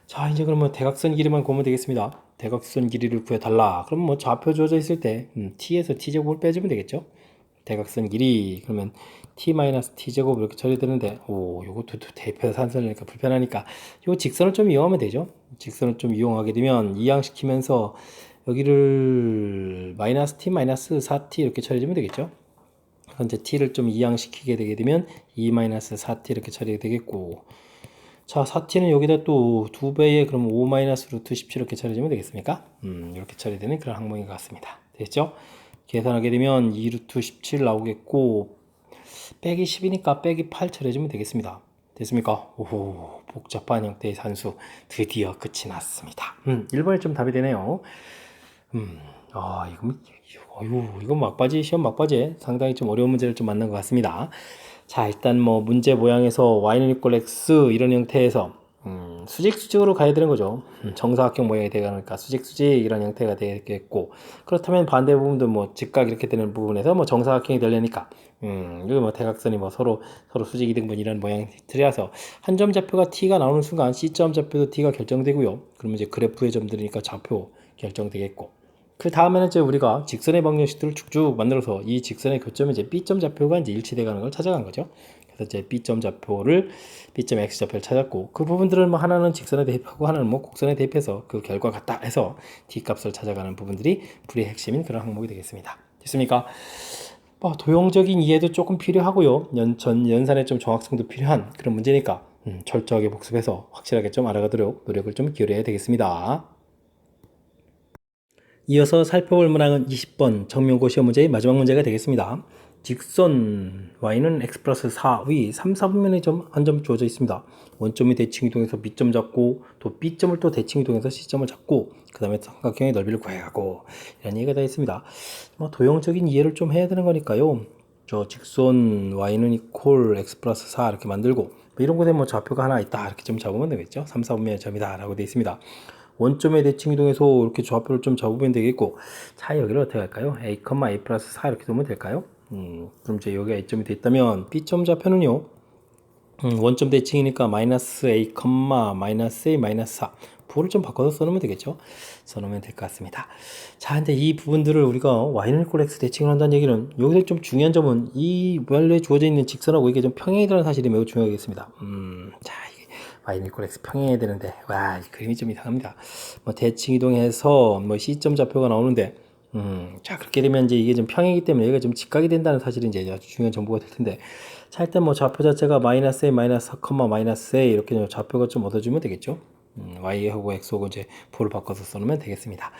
자, 이제 그러면 대각선 길이만 구하면 되겠습니다. 대각선 길이를 구해달라. 그럼 뭐 좌표 주어져 있을 때 t에서 t제곱을 빼주면 되겠죠. 대각선 길이 그러면 t-t제곱 이렇게 처리되는데, 요것도 대입해서 산설이니까 불편하니까 요 직선을 좀 이용하면 되죠. 직선을 좀 이용하게 되면 이항시키면서 여기를 마이너스 t 마이너스 4t 이렇게 처리해주면 되겠죠. 현재 t를 좀 이항시키게 되게 되면 2 마이너스 4t 이렇게 처리가 되겠고, 자, 4t는 여기다 또 2배에 그럼 5 마이너스 루트 17 이렇게 처리해주면 되겠습니까? 이렇게 처리되는 그런 항목인 것 같습니다. 됐죠? 계산하게 되면 2 루트 17 나오겠고, 빼기 10이니까 빼기 8 처리해주면 되겠습니다. 됐습니까? 오, 복잡한 형태의 산수 드디어 끝이 났습니다. 1번에 좀 답이 되네요. 이거 막바지, 시험 막바지에 상당히 좀 어려운 문제를 좀 만난 것 같습니다. 자, 일단 뭐 문제 모양에서 y는 이퀄 x 이런 형태에서 수직수직으로 가야 되는 거죠. 정사각형 모양이 되니까 수직수직 이런 형태가 되겠고, 그렇다면 반대 부분도 뭐 직각 이렇게 되는 부분에서 뭐 정사각형이 되려니까 여기 뭐 대각선이 뭐 서로 수직 이등분 이런 모양들이라서 한 점 좌표가 t가 나오는 순간 C점 좌표도 t가 결정되고요. 그러면 이제 그래프의 점들이니까 좌표 결정되겠고, 그 다음에는 이제 우리가 직선의 방정식들을 쭉쭉 만들어서 이 직선의 교점이 이제 B점 좌표가 이제 일치돼 가는 걸 찾아간 거죠. 그래서 이제 B점 좌표를 B점 X 좌표를 찾았고 그 부분들을 뭐 하나는 직선에 대입하고 하나는 뭐 곡선에 대입해서 그 결과 같다 해서 D 값을 찾아가는 부분들이 풀이의 핵심인 그런 항목이 되겠습니다. 됐습니까? 도형적인 이해도 조금 필요하고요. 연산의 좀 정확성도 필요한 그런 문제니까 철저하게 복습해서 확실하게 좀 알아가도록 노력을 좀 기울여야 되겠습니다. 이어서 살펴볼 문항은 20번 정명고 시험 문제의 마지막 문제가 되겠습니다. 직선 y는 x 플러스 4의 3, 4분면에 한 점 주어져 있습니다. 원점이 대칭 이동해서 B점 잡고 또 B점을 또 대칭 이동해서 C점을 잡고 그 다음에 삼각형의 넓이를 구해가고 이런 얘기가 다 있습니다. 도형적인 이해를 좀 해야 되는 거니까요. 저 직선 y는 이퀄 x 플러스 4 이렇게 만들고 이런 곳에 뭐 좌표가 하나 있다 이렇게 좀 잡으면 되겠죠. 3, 4분면의 점이다 라고 되어 있습니다. 원점의 대칭 이동해서 이렇게 좌표를 좀 잡으면 되겠고 자 여기를 어떻게 할까요? a, a 플러스 4 이렇게 두면 될까요? 그럼 이제 여기가 A점이 돼 있다면 B점 좌표는요 원점 대칭이니까 마이너스 a, 마이너스 a, 마이너스 4 부호를 좀 바꿔서 써놓으면 되겠죠. 써놓으면 될 것 같습니다. 자 근데 이 부분들을 우리가 y는 이퀄 x 대칭을 한다는 얘기는 여기서 좀 중요한 점은 이 원래 주어져 있는 직선하고 이게 좀 평행이 되는 사실이 매우 중요하겠습니다. 자 y는 이퀄 x 평행해야 되는데 와 이 그림이 좀 이상합니다. 뭐 대칭 이동해서 뭐 C점 좌표가 나오는데 자 그렇게 되면 이제 이게 좀 평행이기 때문에 여기가 좀 직각이 된다는 사실이 이제 아주 중요한 정보가 될 텐데 자 일단 뭐 좌표 자체가 마이너스 a 마이너스 4, 마이너스 a 이렇게 좌표가 좀 얻어주면 되겠죠. y하고 x하고 이제 부호를 바꿔서 써놓으면 되겠습니다.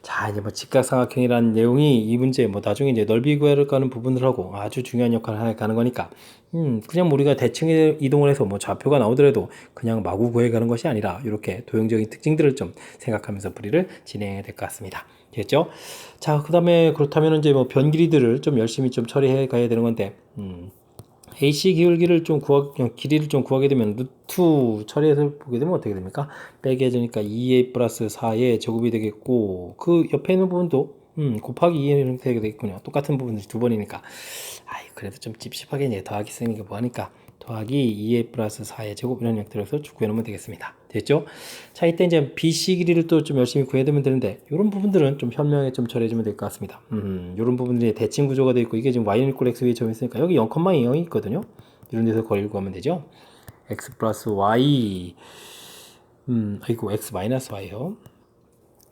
자 이제 뭐 직각삼각형이라는 내용이 이 문제 뭐 나중에 이제 넓이 구하를 가는 부분들하고 아주 중요한 역할을 하는 거니까 그냥 우리가 대칭 이동을 해서 뭐 좌표가 나오더라도 그냥 마구 구해가는 것이 아니라 이렇게 도형적인 특징들을 좀 생각하면서 풀이를 진행해야 될 것 같습니다. 됐죠? 자, 그 다음에 그렇다면 이제 뭐 변길이들을 좀 열심히 좀 처리해 가야 되는 건데, AC 기울기를 좀 길이를 좀 구하게 되면 루트 처리해서 보게 되면 어떻게 됩니까? 빼게 해주니까 2a 플러스 4의 제곱이 되겠고, 그 옆에 있는 부분도, 곱하기 2의 형태가 되겠군요. 똑같은 부분들이 두 번이니까. 아이, 그래도 좀 찝찝하게 이제 더하기 쓰는 게 뭐하니까. 더하기 2a 플러스 4의 제곱 이런 형태로 해서 구해놓으면 되겠습니다. 됐죠? 자, 이때 이제 BC 길이를 또 좀 열심히 구해두면 되는데 이런 부분들은 좀 현명하게 좀 처리해주면 될 것 같습니다. 이런 부분들이 대칭 구조가 되어 있고 이게 지금 y는 이퀄 x 위에 점 있으니까 여기 0,0이 있거든요. 이런 데서 거리를 구하면 되죠. x 플러스 y 아이고 x 마이너스 y요.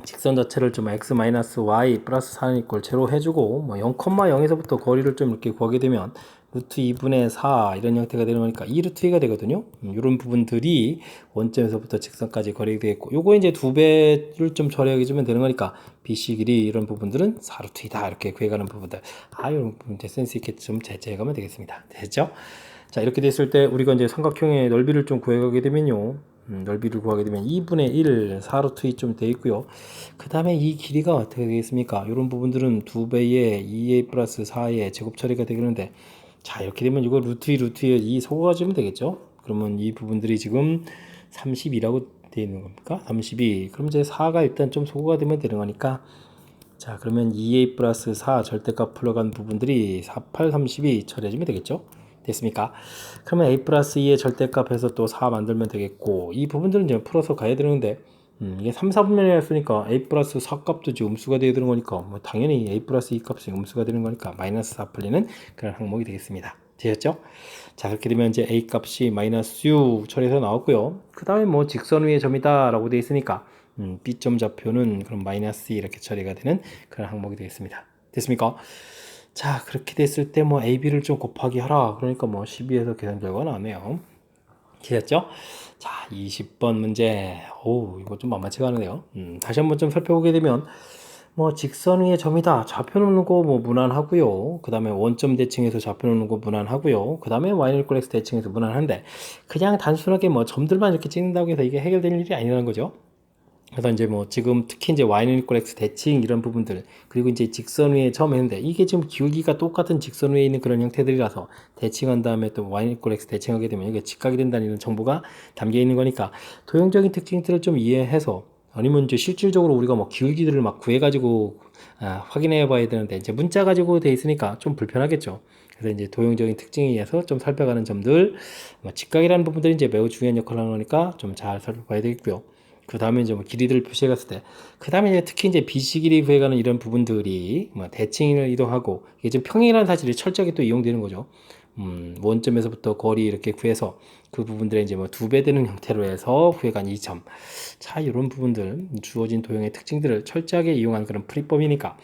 직선 자체를 좀 x 마이너스 y 플러스 4는 이꼴 제로 해주고 뭐 0,0에서부터 거리를 좀 이렇게 구하게 되면 루트 2분의 4 이런 형태가 되는 거니까 2 루트 2가 되거든요. 이런 부분들이 원점에서부터 직선까지 거리가 되겠고 요거 이제 두 배를 좀 처리하게 주면 되는 거니까 BC 길이 이런 부분들은 4 루트 2다 이렇게 구해가는 부분들 이런 부분 이제 센스 있게 좀 제재해가면 되겠습니다. 됐죠? 자 이렇게 됐을 때 우리가 이제 삼각형의 넓이를 좀 구해가게 되면요 넓이를 구하게 되면 2분의 1 4 루트 2좀 되어 있고요. 그 다음에 이 길이가 어떻게 되겠습니까? 이런 부분들은 2배의 2a 플러스 4의 제곱 처리가 되겠는데 자 이렇게 되면 이거 루트 2 루트 2 속아주면 되겠죠. 그러면 이 부분들이 지금 32라고 되어 있는 겁니까? 32 그럼 이제 4가 일단 좀 소거가 되면 되는 거니까 자 그러면 2a 플러스 4 절대값 풀어간 부분들이 4, 8, 32 처리해주면 되겠죠. 됐습니까? 그러면 a 플러스 2의 절대값 해서 또 4 만들면 되겠고 이 부분들은 이제 풀어서 가야 되는데 이게 3, 4분면이었으니까 a 플러스 4 값도 지금 음수가 되어야 되는 거니까 뭐 당연히 a 플러스 2 값이 음수가 되는 거니까 마이너스 4 풀리는 그런 항목이 되겠습니다. 되셨죠? 자 그렇게 되면 이제 a 값이 마이너스 6 처리해서 나왔고요. 그 다음에 뭐 직선 위의 점이다 라고 되어 있으니까 B점 좌표는 그럼 마이너스 2 이렇게 처리가 되는 그런 항목이 되겠습니다. 됐습니까? 자 그렇게 됐을 때 뭐 AB를 좀 곱하기 하라 그러니까 뭐 12에서 계산 결과가 나왔네요. 되셨죠? 자 20번 문제 오 이거 좀 만만치가 않으네요. 다시 한번 좀 살펴보게 되면 뭐 직선 위의 점이다 좌표 놓는 거 뭐 무난하고요. 그 다음에 원점 대칭에서 좌표 놓는 거 무난하고요. 그 다음에 y는 이퀄 x 대칭에서 무난한데 그냥 단순하게 뭐 점들만 이렇게 찍는다고 해서 이게 해결될 일이 아니라는 거죠. 그래서 이제 뭐 지금 특히 이제 y는 이퀄 x 대칭 이런 부분들 그리고 이제 직선 위에 처음 했는데 이게 지금 기울기가 똑같은 직선 위에 있는 그런 형태들이라서 대칭한 다음에 또 y는 이퀄 x 대칭하게 되면 이게 직각이 된다는 이런 정보가 담겨 있는 거니까 도형적인 특징들을 좀 이해해서 아니면 이제 실질적으로 우리가 뭐 기울기들을 막 구해가지고 확인해 봐야 되는데 이제 문자 가지고 돼 있으니까 좀 불편하겠죠. 그래서 이제 도형적인 특징에 의해서 좀 살펴가는 점들, 뭐 직각이라는 부분들이 이제 매우 중요한 역할을 하는 거니까 좀 잘 살펴봐야 되겠고요. 그 다음에 이제 뭐 길이들을 표시해 갔을 때, 그 다음에 이제 특히 이제 BC 길이 구해가는 이런 부분들이 뭐 대칭을 이동하고, 이게 지금 평행이라는 사실이 철저하게 또 이용되는 거죠. 원점에서부터 거리 이렇게 구해서 그 부분들에 이제 뭐 2배 되는 형태로 해서 구해간 2점. 자, 이런 부분들, 주어진 도형의 특징들을 철저하게 이용한 그런 풀이법이니까,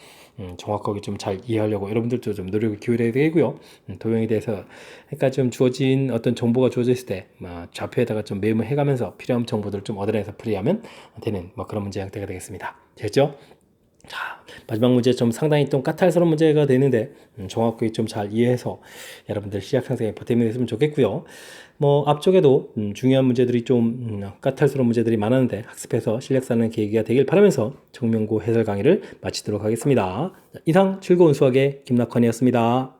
정확하게 좀 잘 이해하려고 여러분들도 좀 노력을 기울여야 되고요. 도형에 대해서, 그러니까 좀 주어진 어떤 정보가 주어져 있을 때, 좌표에다가 좀 메모해가면서 필요한 정보들을 좀 얻어내서 풀이하면 되는 뭐 그런 문제 형태가 되겠습니다. 됐죠? 자, 마지막 문제 좀 상당히 좀 까탈스러운 문제가 되는데 정확하게 좀 잘 이해해서 여러분들 시작 상승에 보탬이 됐으면 좋겠고요. 뭐 앞쪽에도 중요한 문제들이 좀 까탈스러운 문제들이 많았는데 학습해서 실력 쌓는 계기가 되길 바라면서 정명고 해설 강의를 마치도록 하겠습니다. 이상 즐거운 수학의 김낙환이었습니다.